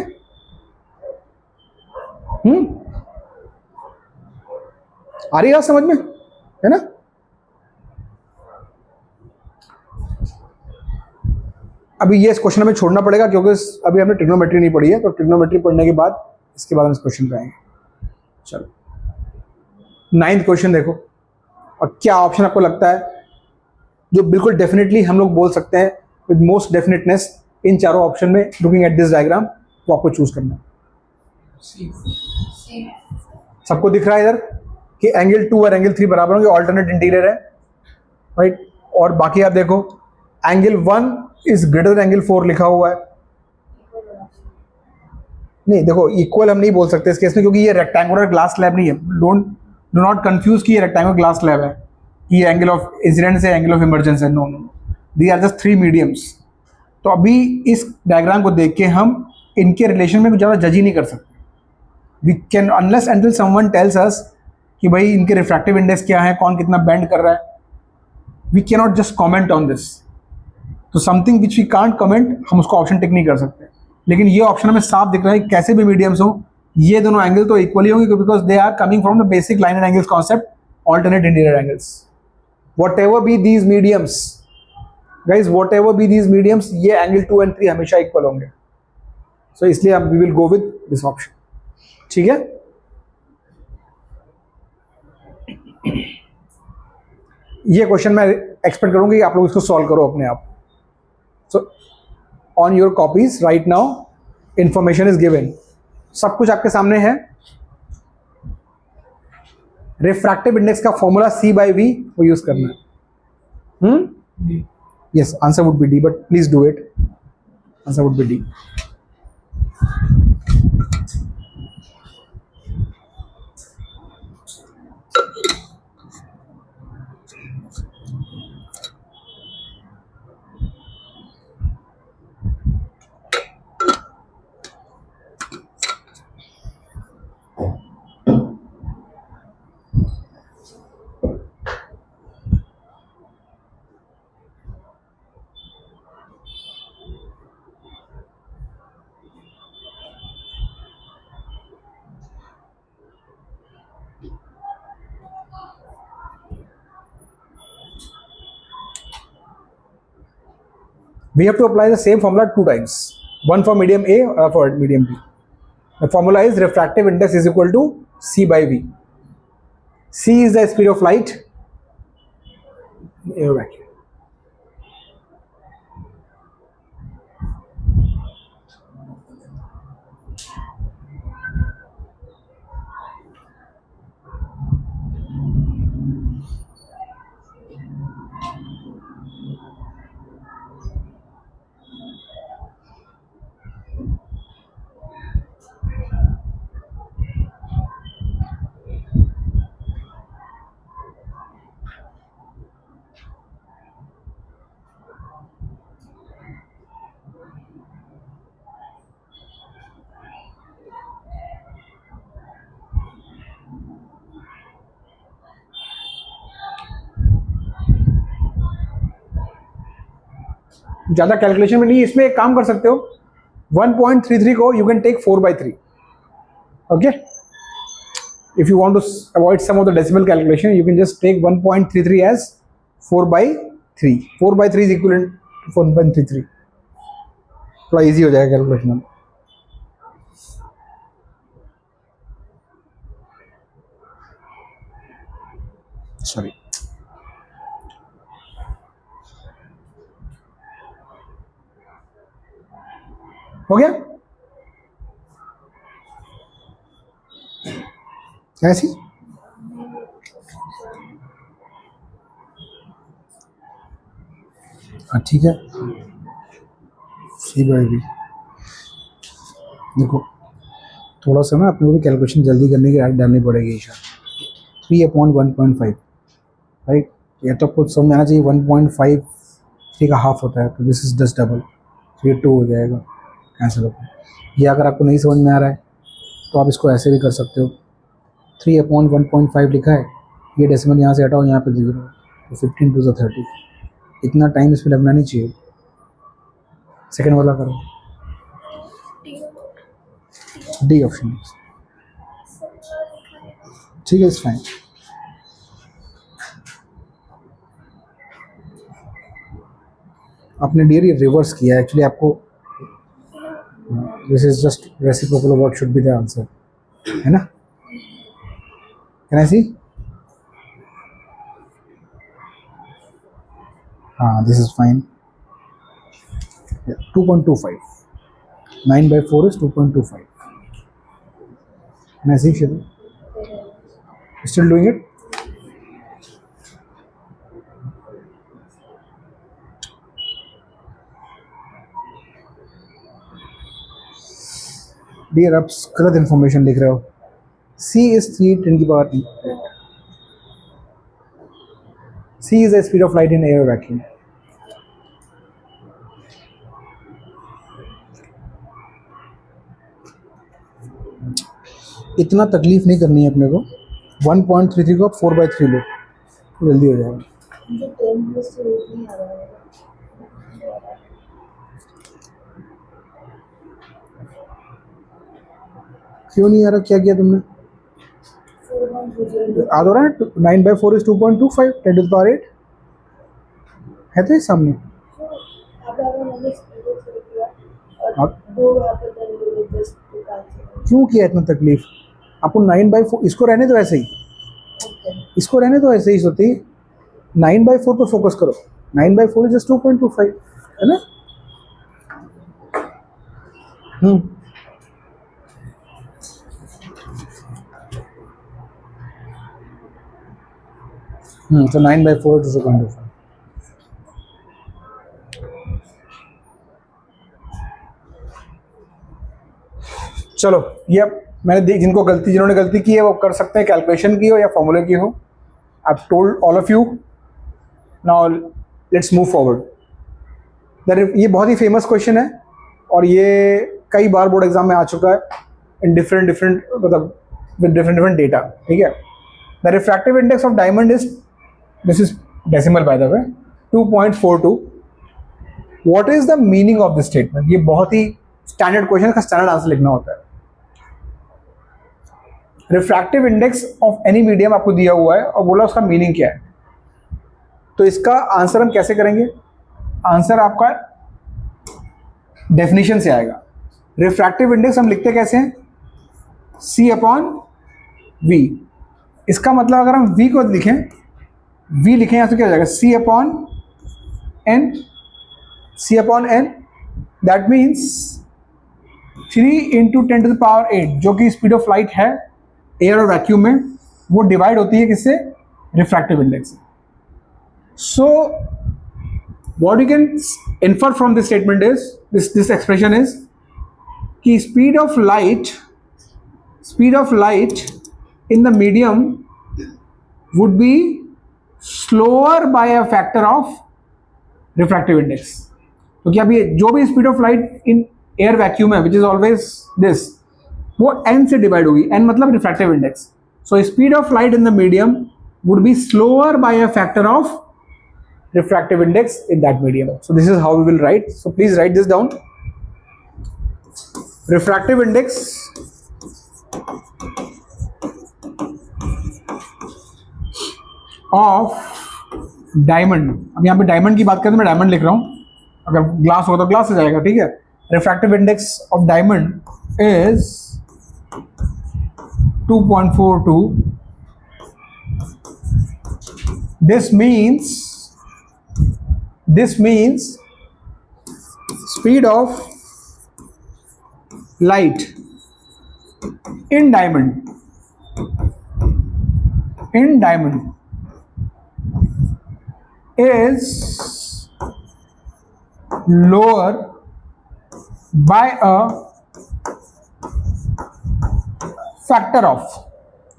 Speaker 1: आ रही बात समझ में, है ना? अभी ये इस क्वेश्चन हमें छोड़ना पड़ेगा क्योंकि अभी हमने ट्रिग्नोमेट्री नहीं पढ़ी है, तो ट्रिग्नोमेट्री पढ़ने के बाद इसके बाद हम इस क्वेश्चन पे आएंगे। चलो 9th क्वेश्चन देखो, और क्या ऑप्शन आपको लगता है जो बिल्कुल डेफिनेटली हम लोग बोल सकते हैं विद मोस्ट डेफिनेटनेस इन चारों ऑप्शन में, लुकिंग एट दिस डायग्राम, वो आपको चूज करना है। सबको दिख रहा है इधर कि एंगल 2 और एंगल 3 बराबर होंगे, ऑल्टरनेट इंटीरियर है, राइट। और बाकी आप देखो angle 1 is greater than angle 4 लिखा हुआ है। नहीं देखो, इक्वल हम नहीं बोल सकते इस केस में, क्योंकि ये रेक्टेंगुलर ग्लास स्लैब नहीं है। डू नॉट कंफ्यूज कि ये रेक्टेंगुलर ग्लास स्लैब है, ये एंगल ऑफ इंसिडेंस है, एंगल ऑफ इमर्जेंस है, no no, there are just 3 mediums. तो अभी इस डायग्राम को देख के हम इनके रिलेशन में कुछ ज़्यादा जज ही नहीं कर सकते। We can unless until someone tells us कि भाई इनके रिफ्रैक्टिव इंडेक्स क्या है, कौन कितना बेंड कर रहा है, we can not just comment on this. तो something which we can't comment, हम उसको ऑप्शन टिक नहीं कर सकते। लेकिन ये ऑप्शन हमें साफ दिख रहा है, कैसे भी मीडियम्स हो, ये दोनों एंगल तो इक्वली होंगे, because they are coming from the basic line and angles concept, alternate interior angles. Whatever be these mediums guys, whatever be these mediums, ये एंगल 2 और 3 हमेशा इक्वल होंगे। सो इसलिए we will go with this option, ठीक है। ये question मैं expect करूंगी कि आप लोग इसको सॉल्व करो अपने आप। So on your copies right now information is given, सब कुछ आपके सामने है। रिफ्रैक्टिव इंडेक्स का फॉर्मूला C/V वो यूज करना है। Yes, answer would B D, but please do it, answer would B D. We have to apply the same formula 2 times, one for medium A or for medium B. The formula is refractive index is equal to C by V. C is the speed of light in air vacuum. ज़्यादा calculation में नहीं, इसमें एक काम कर सकते हो, 1.33 को you can take 4/3. Okay, if you want to avoid some of the decimal calculation you can just take 1.33 as 4/3. 4/3 is equivalent to 1.33. थोड़ा इजी हो जाएगा कैलकुलेशन. सॉरी, हो गया ऐसी. हाँ ठीक है, सी बाई बी. देखो थोड़ा सा ना अपने को भी कैलकुलेशन जल्दी करने की आदत डालनी पड़ेगी. ईशा 3/1.5 राइट, ये तो कुछ समझ आना चाहिए. 1.5 3 का हाफ होता है, तो दिस इज जस्ट डबल, तो ये 2 हो जाएगा, कैंसिल होता है. ये अगर आपको नहीं समझ में आ रहा है तो आप इसको ऐसे भी कर सकते हो. 3/1.5 लिखा है, ये डेसिमल यहाँ से हटाओ, यहाँ पे 0, तो 15 2 30. इतना टाइम इसमें लगना नहीं चाहिए. सेकेंड वाला करो, डी ऑप्शन. ठीक है, इट्स फाइन. आपने डियर ये रिवर्स किया है एक्चुअली. आपको this is just reciprocal of what should be the answer, है ना. कैन आई सी? हाँ, this is fine. 2.25. 9/4 is 2.25. Can I see, Shiva? Still doing it? Dear आप गलत इन्फॉर्मेशन लिख रहे हो. C is 3 × 10⁸. C is the speed of light in air vacuum. इतना तकलीफ नहीं करनी है अपने को. 1.33 को 4/3 लो, जल्दी हो जाएगा. क्यों नहीं आ रहा? क्या किया तुमने? आ रहा है 9/4 is 2.25 10⁸ है तो ये सामने. क्यों किया इतना तकलीफ? आपको 9/4 इसको रहने दो ऐसे ही, इसको रहने दो ऐसे ही. सोती 9/4 पे फोकस करो. 9/4 is just 2.25 है ना. तो 9/4 is 2.25. चलो, ये मैंने जिन्होंने गलती की है वो कर सकते हैं, कैलकुलेशन की हो या फॉर्मूले की हो. I have told all of you. Now let's move forward. ये बहुत ही फेमस क्वेश्चन है और ये कई बार बोर्ड एग्जाम में आ चुका है इन डिफरेंट मतलब विद डिफरेंट डेटा. ठीक है. The refractive index of diamond is, this is decimal by the way, 2.42. What is the meaning of this statement? ये बहुत ही स्टैंडर्ड क्वेश्चन का स्टैंडर्ड आंसर लिखना होता है. Refractive index of any medium आपको दिया हुआ है और बोला उसका मीनिंग क्या है. तो इसका आंसर हम कैसे करेंगे? आंसर आपका डेफिनेशन से आएगा। रिफ्रैक्टिव इंडेक्स हम लिखते कैसे हैं, C अपॉन V। इसका मतलब अगर हम V को लिखें, V लिखें यहाँ से क्या हो जाएगा, C upon N, C upon N, that means 3 into 10⁸, जो कि स्पीड ऑफ लाइट है एयर और वैक्यूम में, वो डिवाइड होती है किससे, रिफ्रैक्टिव इंडेक्स से। So what you can infer from this statement is, this expression is कि speed of light in the medium would be slower by a factor of refractive index. क्योंकि अब ये जो भी speed of light in air vacuum है, which is always this, वो n से divide होगी, n मतलब refractive index. So speed of light in the medium would be slower by a factor of refractive index in that medium. So this is how we will write. So please write this down. Refractive index of diamond. अब यहाँ पे diamond की बात करें तो मैं diamond लिख रहा हूँ, अगर glass होगा तो glass से जाएगा, ठीक है। Refractive index of diamond is 2.42. This means speed of light in diamond is lower by a factor of,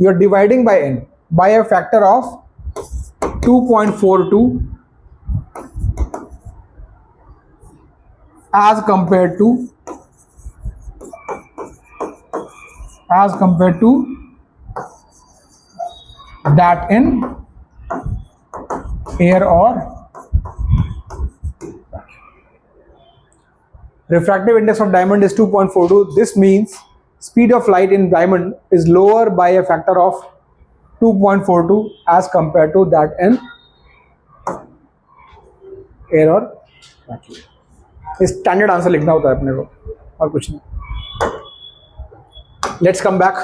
Speaker 1: you are dividing by n, by a factor of 2.42 as compared to that in air or refractive index of diamond is 2.42. This means speed of light in diamond is lower by a factor of 2.42 as compared to that in air or vacuum. Standard answer लिखना होता है अपने को, और कुछ नहीं। Let's come back.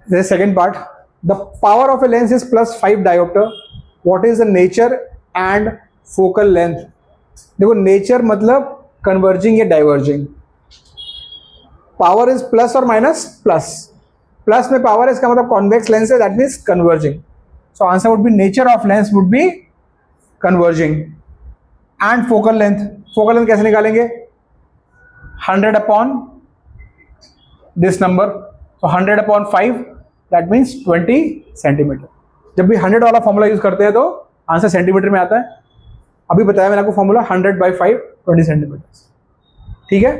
Speaker 1: The second part, the power of a lens is +5 diopter. What is the nature and focal length? देखो nature मतलब कन्वर्जिंग या डाइवर्जिंग, पावर इज प्लस और माइनस, प्लस में पावर है, इसका मतलब कॉन्वेक्स लेंस है, that means converging. So answer would be nature of lens would be converging. And focal length कैसे निकालेंगे, 100 अपॉन दिस नंबर, तो 100 अपॉन 5 दैट मीन्स 20 सेंटीमीटर। जब भी 100 वाला फॉर्मूला यूज करते हैं तो आंसर सेंटीमीटर में आता है। अभी बताया मैंने आपको फॉर्मूला 100/5 20 सेंटीमीटर, ठीक है।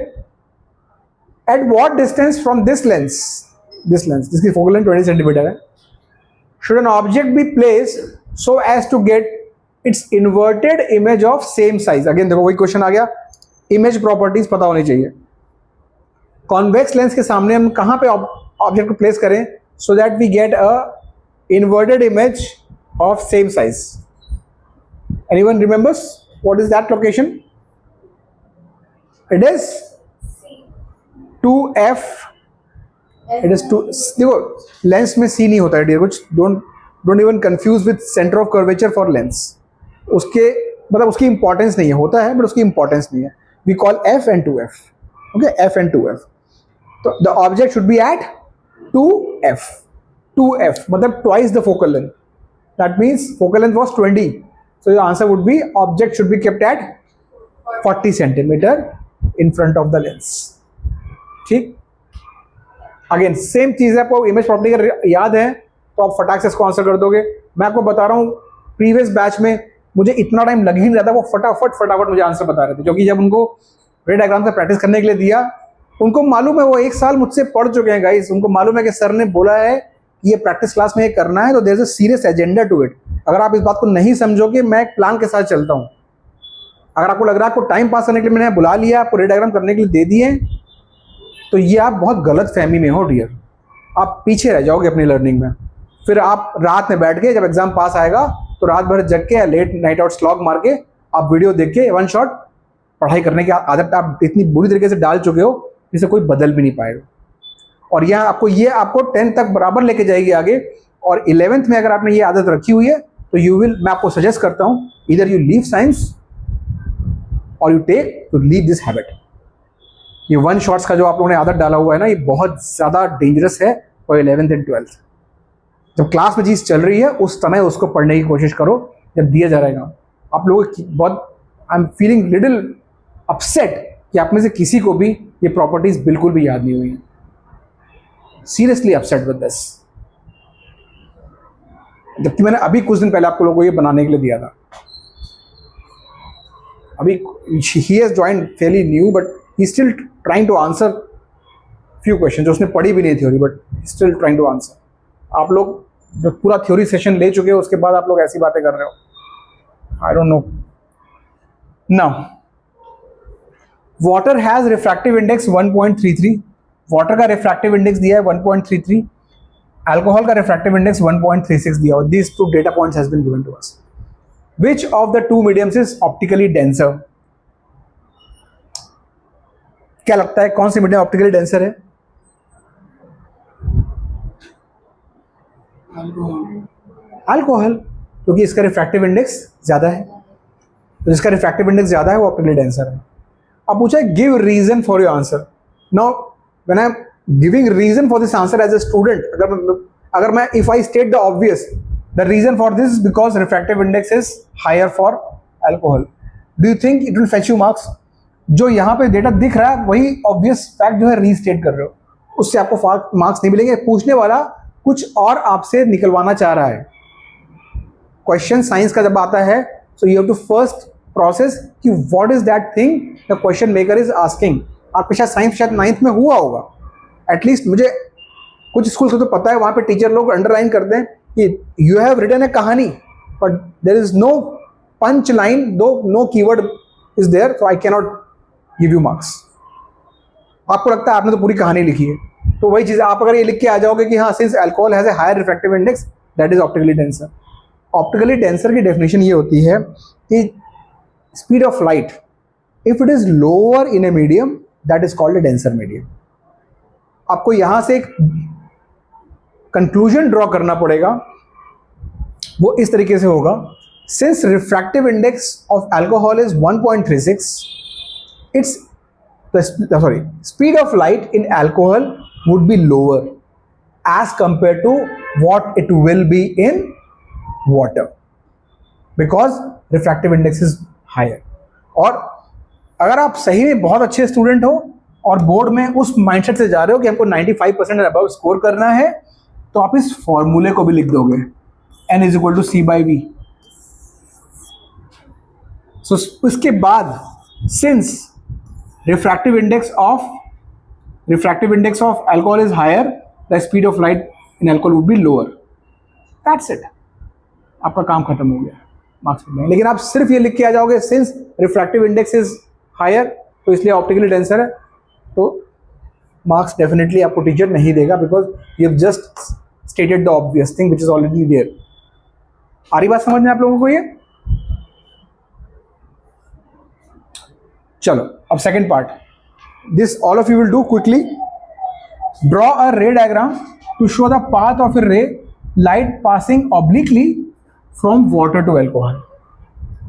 Speaker 1: At what distance from this lens जिसकी फोकल लेंथ 20 सेंटीमीटर है, should an object be placed so as to get its inverted image of same size? Again देखो वही क्वेश्चन आ गया, इमेज प्रॉपर्टीज पता होनी चाहिए। कॉन्वेक्स लेंस के सामने हम कहाँ पे ऑब्जेक्ट को प्लेस करें so that we get a inverted image of same size? Anyone remembers what is that location? It is 2F. It is 2, देखो लेंस में C नहीं होता है डियर, कुछ don't even confuse with centre of curvature for Lenz. उसके मतलब उसकी importance नहीं है, होता है बट उसकी इंपॉर्टेंस नहीं है। We call F and 2F, okay, F and 2F। तो the object should be at 2F मतलब twice the focal length, that means focal length was 20, so your answer would be object should be kept at 40 centimetre in front of the lens, ठीक। Again same चीज है, आपको image property का याद है तो आप फटाक से इसको आंसर कर दोगे। मैं आपको बता रहा हूँ प्रीवियस बैच में मुझे इतना टाइम लग ही नहीं रहा था, वो फटाफट मुझे आंसर बता रहे थे, क्योंकि जब उनको रे डायग्राम से प्रैक्टिस करने के लिए दिया, उनको मालूम है, वो 1 साल मुझसे पढ़ चुके हैं गाइस, उनको मालूम है कि सर ने बोला है कि ये प्रैक्टिस क्लास में ये करना है, तो there is a serious agenda to it. अगर आप इस बात को नहीं समझोगे, मैं एक प्लान के साथ चलता हूँ। अगर आपको लग रहा है आपको टाइम पास करने के लिए मैंने बुला लिया, आपको रे डायग्राम करने के लिए दे दिए, तो ये आप बहुत गलत फहमी में हो डियर, आप पीछे रह जाओगे अपनी लर्निंग में। फिर आप रात में बैठ के जब एग्जाम पास आएगा तो रात भर जग के या लेट नाइट आउट स्लॉग मार के आप वीडियो देख के वन शॉट पढ़ाई करने की आदत आप इतनी बुरी तरीके से डाल चुके हो जिसे कोई बदल भी नहीं पाएगा। और यह आपको 10th तक बराबर लेके जाएगी आगे। और 11th में अगर आपने ये आदत रखी हुई है तो मैं आपको सजेस्ट करता हूँ, इधर यू लीव साइंस और you take to leave this habit. ये वन शॉट्स का जो आप लोगों ने आदत डाला हुआ है ना, ये बहुत ज़्यादा डेंजरस है फॉर 11th एंड 12th। जब क्लास में चीज़ चल रही है उस समय उसको पढ़ने की कोशिश करो, जब दिया जा रहेगा। आप लोगों की बहुत I am feeling little upset कि आप में से किसी को भी ये प्रॉपर्टीज बिल्कुल भी याद नहीं हुई हैं। सीरियसली अपसेट विद दिस, जबकि मैंने अभी कुछ दिन पहले आप लोगों को ये बनाने के लिए दिया था। अभी ही has joined fairly new but he still trying to answer few question जो उसने पढ़ी भी नहीं theory, but still trying to answer. आप लोग जो पूरा थ्योरी सेशन ले चुके हो उसके बाद आप लोग ऐसी बातें कर रहे हो, I don't know. Now water has refractive index 1.33, water का रिफ्रैक्टिव इंडेक्स दिया है 1.33, अल्कोहल का रिफ्रैक्टिव इंडेक्स 1.36 दिया हुआ। These two data points has been given to us. Which of the two mediums is optically denser? क्या लगता है कौन सी मीडियम ऑप्टिकली डेंसर है? अल्कोहल, क्योंकि इसका रिफ्रैक्टिव इंडेक्स ज्यादा है। तो जिसका रिफ्रैक्टिव इंडेक्स ज्यादा है वो ऑप्टिकली डेंसर है। अब पूछा है give reason for your answer. Now when I am giving reason for this answer as a student, अगर मैं if I state the obvious, the reason for this is because refractive index is higher for alcohol, do you think it will fetch you marks? जो यहाँ पे data दिख रहा है वही obvious fact जो है रीस्टेट कर रहे हो, उससे आपको मार्क्स नहीं मिलेंगे। पूछने वाला कुछ और आपसे निकलवाना चाह रहा है। क्वेश्चन साइंस का जब आता है so you have to first process कि what is that thing the question maker is asking. आपके शायद साइंस शायद 9th में हुआ होगा, एटलीस्ट मुझे कुछ स्कूल से तो पता है, वहाँ पे टीचर लोग अंडरलाइन करते हैं कि you have written a kahani but there is no punch line, no keyword is there, so I can not give you marks. आपको लगता है आपने तो पूरी कहानी लिखी है, तो वही चीज़ आप अगर ये लिख के आ जाओगे कि हाँ since alcohol has a higher refractive index that is optically denser. Optically denser की डेफिनेशन ये होती है कि speed of light if it is lower in a medium that is called a denser medium. आपको यहां से एक कंक्लूजन ड्रॉ करना पड़ेगा, वो इस तरीके से होगा, since refractive index of alcohol is 1.36, it's speed of light in alcohol would be lower as compared to what it will be in water because refractive index is higher। और अगर आप सही में बहुत अच्छे स्टूडेंट हो और बोर्ड में उस माइंडसेट से जा रहे हो कि हमको 95% अबव स्कोर करना है, तो आप इस फॉर्मूले को भी लिख दोगे, n is equal to c/v। सो इसके बाद since refractive index of alcohol is higher, the speed of light in alcohol would be lower, that's it। आपका काम खत्म हो गया, मार्क्स मिल गए। लेकिन आप सिर्फ ये लिख के आ जाओगे since refractive index is higher तो इसलिए ऑप्टिकली डेंसर है, तो मार्क्स डेफिनेटली आपको टीचर नहीं देगा because you have just stated the obvious thing which is already there. आ रही बात समझ में आप लोगों को? ये चलो अब second part, this all of you will do quickly. Draw a ray diagram to show the path of a ray light passing obliquely from water to alcohol.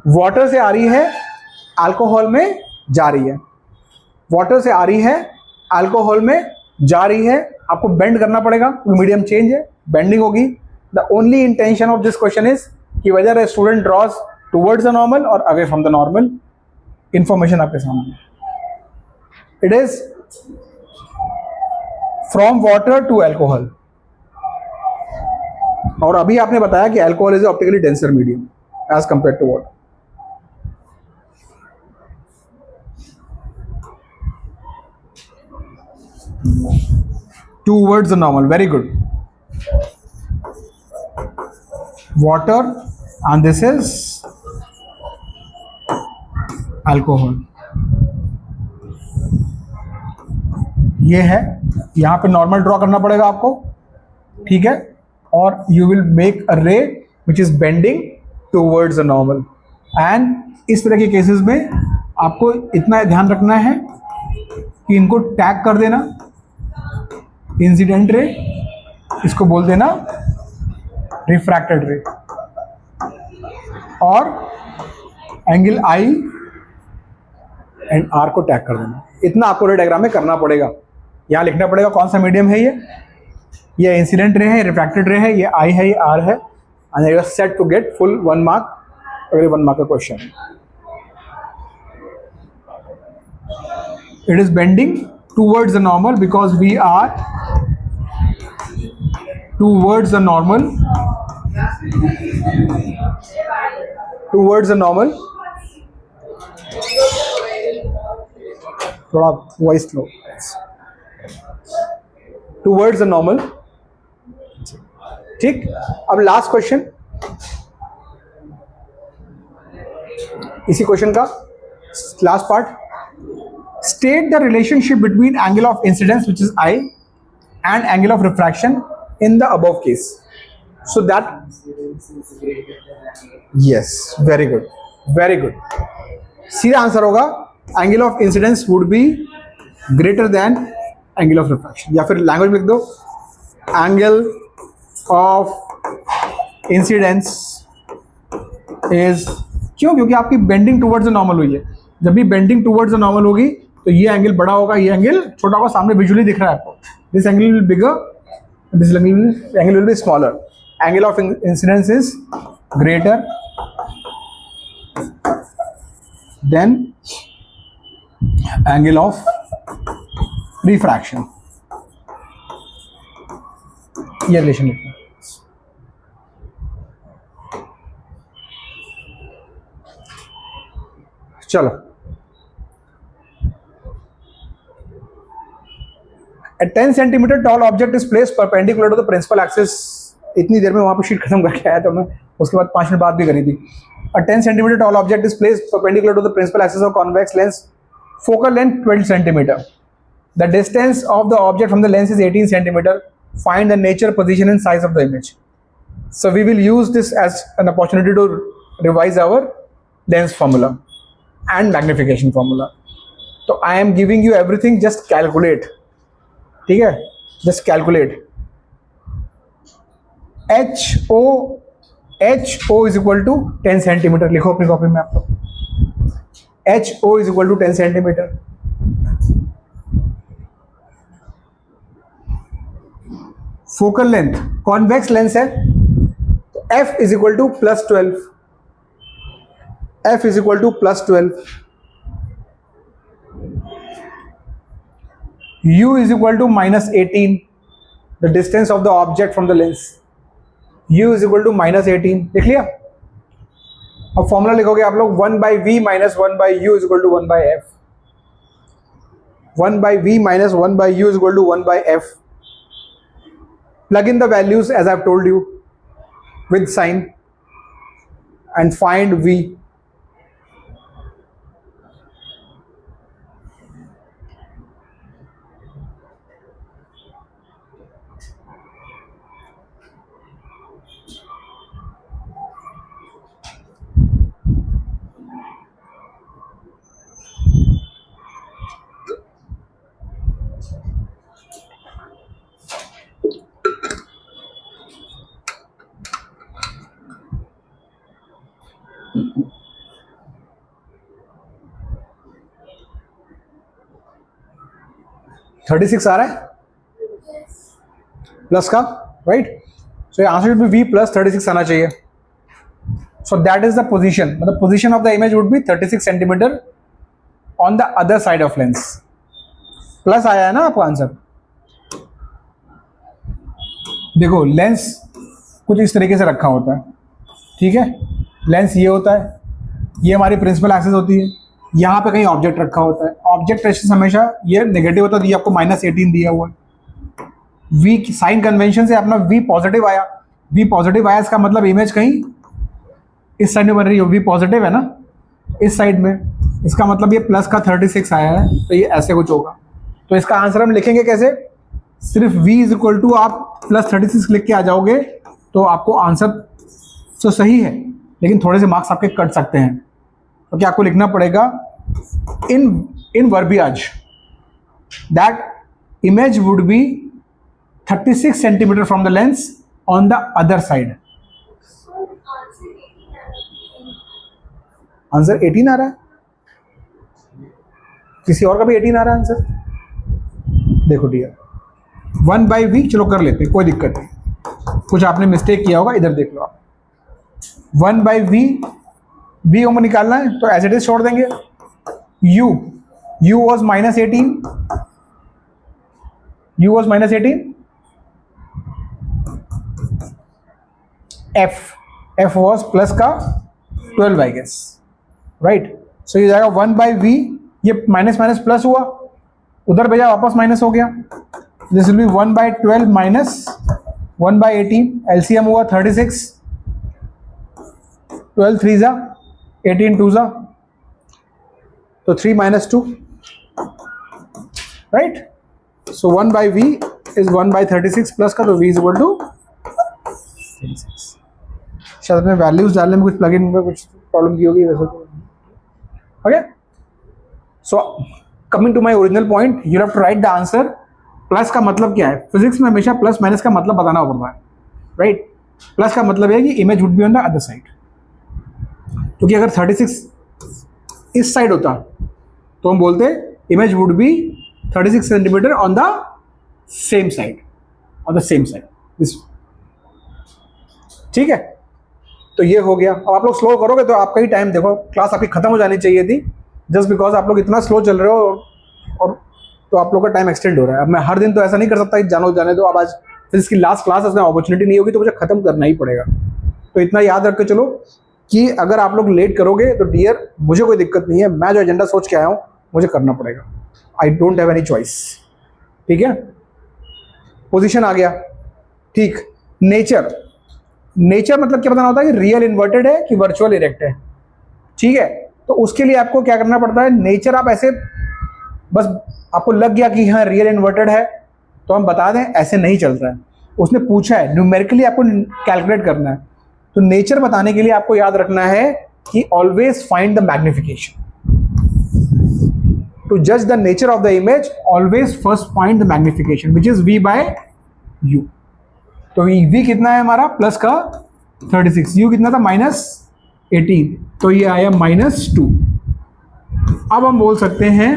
Speaker 1: Water से आ रही है, अल्कोहल में जा रही है, वाटर से आ रही है, अल्कोहल में जा रही है। आपको बेंड करना पड़ेगा, मीडियम चेंज है, बेंडिंग होगी। The only intention of this question is कि whether a student draws towards the normal और away from the normal. Information आपके सामने, it is from water to alcohol. और अभी आपने बताया कि alcohol is optically denser medium as compare to water. Towards the normal, very good. Water and this is alcohol। ये है, यहाँ पे नॉर्मल ड्रॉ करना पड़ेगा आपको, ठीक है। और यू विल मेक अ रे which is bending towards the normal. And इस तरह के केसेस में आपको इतना ध्यान रखना है कि इनको टैग कर देना, इंसिडेंट रे, इसको बोल देना रिफ्रैक्टेड रे, और एंगल आई एंड आर को टैग कर देना। इतना आपको रे डायग्राम में करना पड़ेगा। यहाँ लिखना पड़ेगा कौन सा मीडियम है, ये इंसिडेंट रे है, रिफ्रैक्टेड रे है, ये आई है, ये आर है, and you are set to get full 1 mark अगर 1 मार्क का क्वेश्चन है। It is bending towards the normal because we are towards the normal, towards the normal. थोड़ा voice low, towards the normal। ठीक, अब last question, इसी question का last part. State the relationship between angle of incidence, which is I, and angle of refraction in the above case. So that, yes, very good, very good. सीधा answer होगा angle of incidence would be greater than angle of refraction, या फिर language में लिख दो angle of incidence is, क्यों? क्योंकि आपकी बेंडिंग टूवर्ड्स द नॉर्मल हुई है। जब भी बेंडिंग टूवर्ड्स द नॉर्मल होगी तो ये एंगल बड़ा होगा, ये एंगल छोटा होगा, सामने विजुअली दिख रहा है आपको। This angle will bigger, this angle will be smaller. Angle of incidence is greater than angle of refraction. ये रिलेशन लिखना। चलो, A 10 centimeter tall object is placed perpendicular to the principal axis। इतनी देर में वहाँ पे शीट खत्म करके आया था मैं, उसके बाद 5 मिनट बाद भी करी थी। A 10 centimeter tall object is placed perpendicular to the principal axis of convex lens, focal length 12 centimeter। The distance of the object from the lens is 18 centimeter। Find the nature, position and size of the image। So we will use this as an opportunity to revise our lens formula and magnification formula। तो I am giving you everything, just calculate। ठीक है, just calculate. H O is equal to 10 centimetre, लिखो अपनी copy में आप लोग। H O is equal to 10 centimetre. Focal length, convex lens है, तो F is equal to +12, F is equal to +12। U is equal to -18, the distance of the object from the lens। U is equal to -18, लिख लिया। अब formula लिखोगे आप लोग 1/v minus 1/u is equal to 1/f। 1/v minus 1/u is equal to 1/f। Plug in the values as I've told you with sign and find v। $36 आ रहा है plus का, right? सो ये आंसर शुड बी v + 36 आना चाहिए। So that is the position, मतलब position of the image would be 36 centimetre on the other side of lens. Plus आया है ना आपका आंसर। देखो लेंस कुछ इस तरीके से रखा होता है, ठीक है? लेंस ये होता है, ये हमारी प्रिंसिपल एक्सिस होती है, यहाँ पे कहीं ऑब्जेक्ट रखा होता है। ऑब्जेक्ट एक्सिस हमेशा ये नेगेटिव होता है, ये आपको -18 दिया हुआ है। वी साइन कन्वेंशन से अपना वी पॉजिटिव आया, वी पॉजिटिव आया, इसका मतलब इमेज कहीं इस साइड में बन रही है। वी पॉजिटिव है ना इस साइड में, इसका मतलब ये प्लस का 36 आया है, तो ये ऐसे कुछ होगा। तो इसका आंसर हम लिखेंगे कैसे? सिर्फ v इज इक्वल टू आप +36 लिख के आ जाओगे तो आपको आंसर तो सही है, लेकिन थोड़े से मार्क्स आपके कट सकते हैं। तो क्या आपको लिखना पड़ेगा in verbiage that image would be 36 centimetre from the lens on the other side. Answer 18 आ रहा है, किसी और का भी 18 आ रहा है आंसर। देखो डियर 1/v चलो कर लेते हैं, कोई दिक्कत नहीं, कुछ आपने मिस्टेक किया होगा, इधर देख लो आप। 1/v v को निकालना है तो एज इट इज छोड़ देंगे। u was -18, u was -18, f was plus का 12 आई गेस, राइट। सो ये जाएगा 1/v, ये माइनस माइनस प्लस हुआ, उधर भेजा वापस माइनस हो गया, this will B 1/12 minus 1/18, LCM हुआ 36, 12 3 जा 18 2 जा, तो 3 - 2, right. So 1/v is 1/36 plus का, तो v इज इक्वल टू 36। शायद अपने वैल्यूज डालने में कुछ प्लगइन में कुछ प्रॉब्लम की होगी वैसे तो। Okay, so coming to my original point, you have to write the answer. Plus का मतलब क्या है, फिजिक्स में हमेशा प्लस माइनस का मतलब बताना पड़ता है, राइट। प्लस का मतलब है कि image would B on the other side, क्योंकि अगर 36 इस साइड होता तो हम बोलते image would be 36 centimetre on the same side, on the same side, ठीक है। तो ये हो गया। अब आप लोग स्लो करोगे तो आपका ही टाइम, देखो क्लास आपकी खत्म हो जानी चाहिए थी, जस्ट बिकॉज आप लोग इतना स्लो चल रहे हो और तो आप लोग का टाइम एक्सटेंड हो रहा है। अब मैं हर दिन तो ऐसा नहीं कर सकता कि जाने दो, अब आज फिजिक्स की लास्ट क्लास, उसमें अपॉर्चुनिटी नहीं होगी तो मुझे खत्म करना ही पड़ेगा। तो इतना याद रख के चलो कि अगर आप लोग लेट करोगे तो डियर मुझे कोई दिक्कत नहीं है, मैं जो एजेंडा सोच के आया हूँ मुझे करना पड़ेगा, I don't have any choice, ठीक है। पोजीशन आ गया, ठीक। नेचर मतलब क्या बताना होता है कि रियल इन्वर्टेड है कि वर्चुअल इरेक्ट है, ठीक है। तो उसके लिए आपको क्या करना पड़ता है, नेचर आप ऐसे बस आपको लग गया कि हाँ रियल इन्वर्टेड है तो हम बता दें, ऐसे नहीं चलता है। उसने पूछा है न्यूमेरिकली आपको कैलकुलेट करना है, तो नेचर बताने के लिए आपको याद रखना है कि always find the magnification. To जज the nature of the image always first find the magnification which is v/u। तो v कितना है हमारा, प्लस का 36, u कितना था -18, तो ये आया -2। अब हम बोल सकते हैं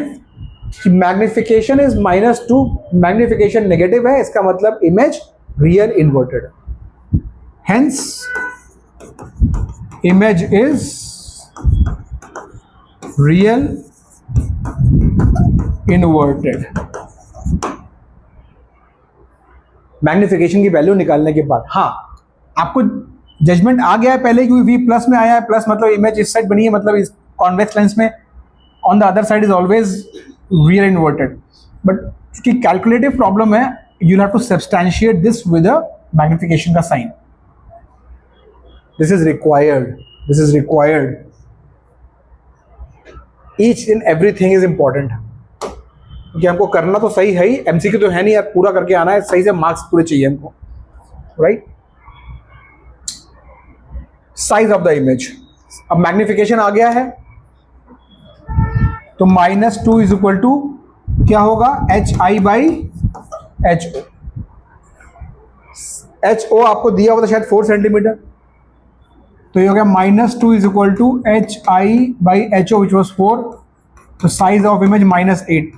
Speaker 1: कि मैग्निफिकेशन इज -2, मैग्निफिकेशन नेगेटिव है, इसका मतलब इमेज रियल इन्वर्टेड है, hence image is real inverted. Magnification की वैल्यू निकालने के बाद, हाँ आपको जजमेंट आ गया है पहले, क्योंकि v प्लस में आया है, प्लस मतलब इमेज इस साइड बनी है, मतलब इस कॉन्वेक्स लेंस में on the other side is always real inverted. But इसकी कैलकुलेटिव प्रॉब्लम है, you have to substantiate this with a magnification का sign, this is required, each in everything is important, क्योंकि हमको करना तो सही है ही, एमसीक्यू तो है नहीं यार, पूरा करके आना है, सही से मार्क्स पूरे चाहिए हमको, right. Size of the image, अब मैग्निफिकेशन आ गया है तो -2 इज इक्वल टू क्या होगा, HI/HO। HO आपको दिया हुआ था शायद 4 सेंटीमीटर, तो ये हो गया -2 is equal to HI/HO which was 4, तो साइज ऑफ इमेज -8।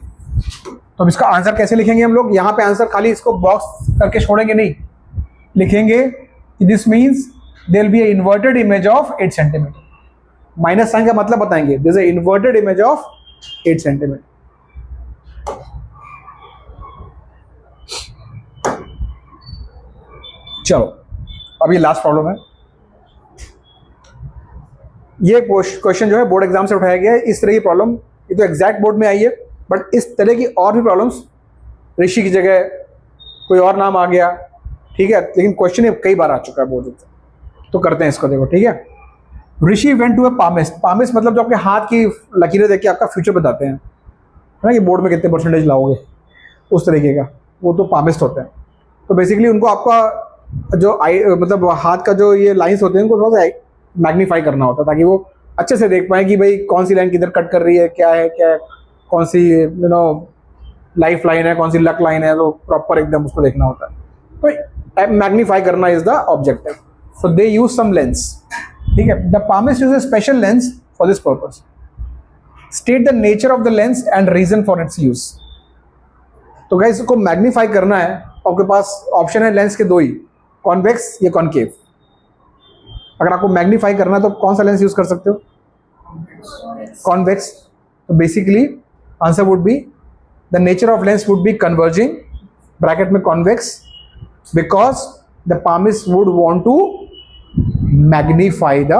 Speaker 1: तो अब इसका आंसर कैसे लिखेंगे हम लोग, यहाँ पे आंसर खाली इसको बॉक्स करके छोड़ेंगे नहीं, लिखेंगे this means there will be a inverted image of 8 centimetre. Minus sign का मतलब बताएंगे, this is inverted image of 8 centimetre. चलो अब ये लास्ट प्रॉब्लम है, ये क्वेश्चन जो है बोर्ड एग्जाम से उठाया गया है, इस तरह की प्रॉब्लम, ये तो एग्जैक्ट बोर्ड में आई है, बट इस तरह की और भी प्रॉब्लम्स, ऋषि की जगह कोई और नाम आ गया, ठीक है, लेकिन क्वेश्चन ये कई बार आ चुका है बोर्ड में, तो करते हैं इसको, देखो ठीक है। Rishi went to a palmist, palmist मतलब जो आपके हाथ की लकीरें देख के आपका फ्यूचर बताते हैं, है ना, कि बोर्ड में कितने परसेंटेज लाओगे, उस तरीके का, वो तो पामिस्ट होते हैं। तो बेसिकली उनको आपका जो आई मतलब हाथ का जो ये लाइंस होते हैं उनको थोड़ा सा मैग्नीफाई करना होता है ताकि वो अच्छे से देख पाए कि भाई कौन सी लाइन किधर कट कर रही है, क्या है, कौन सी लाइफ लाइन है, कौन सी लक लाइन है, तो प्रॉपर एकदम उसको देखना होता है। तो मैग्नीफाई करना is the objective. So they use some lens, ठीक है। The palmist use a special lens for this purpose. State the nature of the lens and reason for its use. तो गाइस इसको मैग्नीफाई करना है, आपके पास option है lens के दो ही, कॉन्वेक्स या कॉनकेव। अगर आपको मैग्नीफाई करना है तो कौन सा लेंस यूज कर सकते हो? कॉन्वेक्स। तो basically answer would be the nature of lens would be converging, bracket में convex, because the palmist would want to magnify the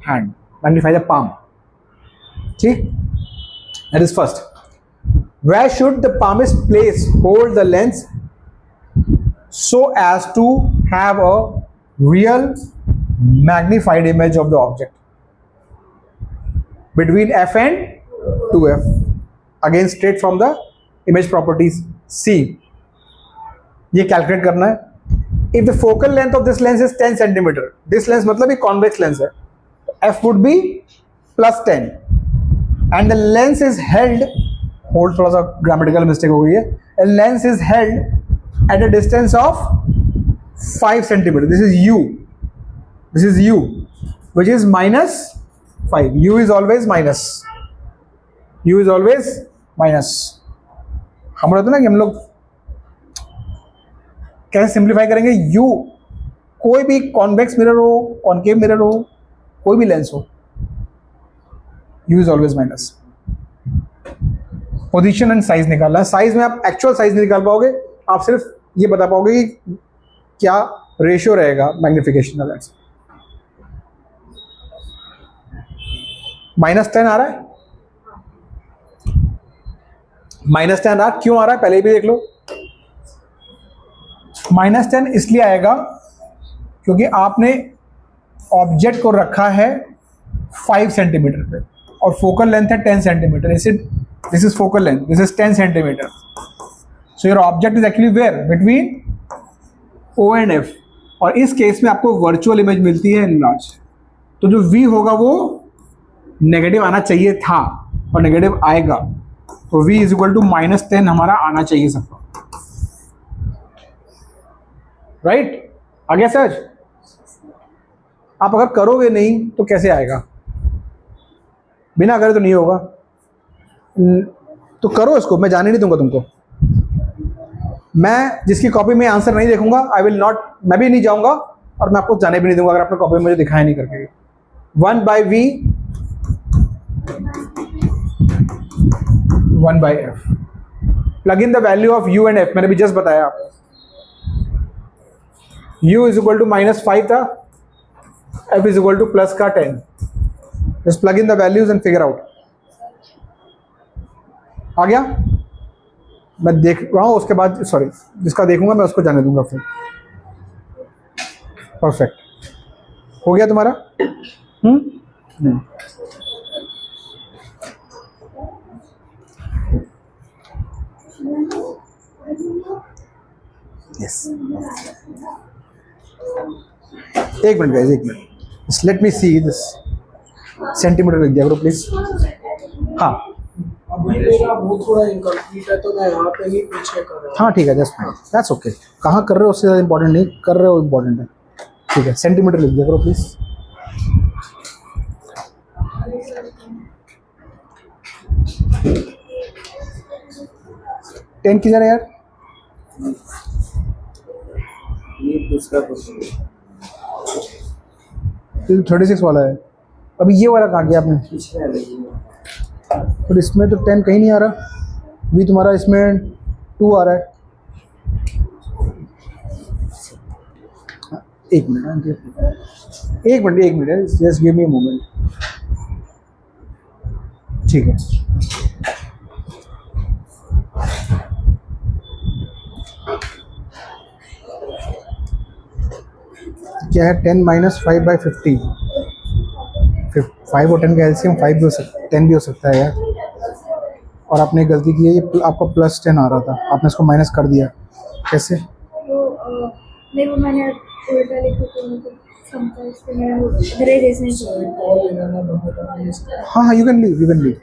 Speaker 1: hand, magnify the palm, ठीक। that is first. Where should the palmist place hold the lens so as to have a real magnified image of the object? Between f and 2f, again straight from the image properties C, ये calculate करना है। If the focal length of this lens is 10 centimeter, this lens मतलब ये convex lens है, f would be plus 10 and the lens is held, hold थोड़ा सा grammatical mistake हो गई है, a lens is held at a distance of 5 centimeter. This is u, this is u, which is minus 5. u is always minus, u is always minus. हम बोलते हैं ना कि हम लोग कैसे सिंप्लीफाई करेंगे? u, कोई भी कॉन्वेक्स मिरर हो, कॉनकेव मिरर हो, कोई भी लेंस हो, u is always minus. Position and size निकालना है। साइज में आप एक्चुअल साइज नहीं निकाल पाओगे, आप सिर्फ ये बता पाओगे कि क्या रेशियो रहेगा मैग्निफिकेशन का लेंस। -10 आ रहा है, -10 आ रहा, क्यों आ रहा है पहले भी देख लो। -10 इसलिए आएगा क्योंकि आपने ऑब्जेक्ट को रखा है 5 सेंटीमीटर पे और फोकल लेंथ है 10 centimetre. This is focal length, this is 10 centimetre. So your object is actually where between O and F, और इस केस में आपको वर्चुअल इमेज मिलती है लार्ज। तो जो V होगा वो नेगेटिव आना चाहिए था और नेगेटिव आएगा, तो V इज इक्वल टू -10 हमारा आना चाहिए सबका, राइट? आ गया सर? आप अगर करोगे नहीं तो कैसे आएगा? बिना करे तो नहीं होगा। तो करो इसको, मैं जाने नहीं दूंगा तुमको। मैं जिसकी कॉपी में आंसर नहीं देखूंगा, आई विल नॉट, मैं भी नहीं जाऊंगा और मैं आपको जाने भी नहीं दूंगा अगर आपने कॉपी में मुझे दिखाया नहीं करके। 1/v 1/f, plug in the value of u and f, मैंने भी जस्ट बताया आपको। u इज इक्वल टू -5 था, f is equal to plus का 10। Just plug in the values and figure out. आ गया? मैं देख रहा हूँ, उसके बाद सॉरी जिसका देखूंगा मैं उसको जाने दूंगा फिर। परफेक्ट, हो गया तुम्हारा? यस, एक मिनट गाइस, एक minute, let me see this. Centimetre लिख दिया करो प्लीज। हाँ
Speaker 2: वो थोड़ा इनकम्प्लीट है तो मैं यहाँ पे ही पीछे कर रहा हूँ।
Speaker 1: हाँ ठीक है, जस्ट फाइन, दैट्स ओके। कहाँ कर रहे हो उससे ज़्यादा इंपॉर्टेंट नहीं, कर रहे हो इम्पॉर्टेंट है। ठीक है, सेंटीमीटर लिख दिया करो प्लीज। टेन की जरा यार,
Speaker 2: ये दूसरा क्वेश्चन
Speaker 1: 36 वाला है। अभी ये वाला कहाँ गया आपने?
Speaker 2: पिछले वाले।
Speaker 1: पर इसमें तो 10 कहीं नहीं आ रहा, भी तुम्हारा इसमें 2 आ रहा है। एक minute, just give me a moment. ठीक है, क्या है? 10 - 5/50। 5 और 10 का एलसीएम 5 भी हो सकता है, 10 भी हो सकता है यार। और आपने गलती की है, ये आपका +10 आ रहा था, आपने इसको माइनस कर दिया। कैसे?
Speaker 3: नहीं, वो मैंने उल्टा लिखा तो Sometimes मेरे जैसे
Speaker 2: सॉरी कॉल लेना ना बाहर इसका
Speaker 1: हाँ हाँ, you can leave, you can leave.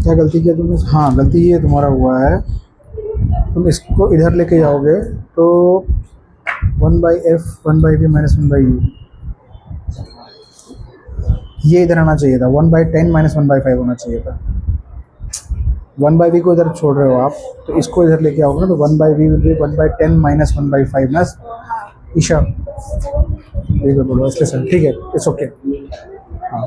Speaker 1: क्या गलती किया तुमने? हाँ, गलती ये तुम्हारा हुआ है, तुम इसको इधर लेके जाओगे तो 1/f 1/v माइनस 1/u, ये इधर आना चाहिए था, 1/10 माइनस 1/5 होना चाहिए था। 1/v को इधर छोड़ रहे हो आप, तो इसको इधर लेके आओगे ना, तो 1/v विल बी 1/10 माइनस 1/5 ना ईशा, ये बोलो इसलिए सर, ठीक है, इट्स ओके। हाँ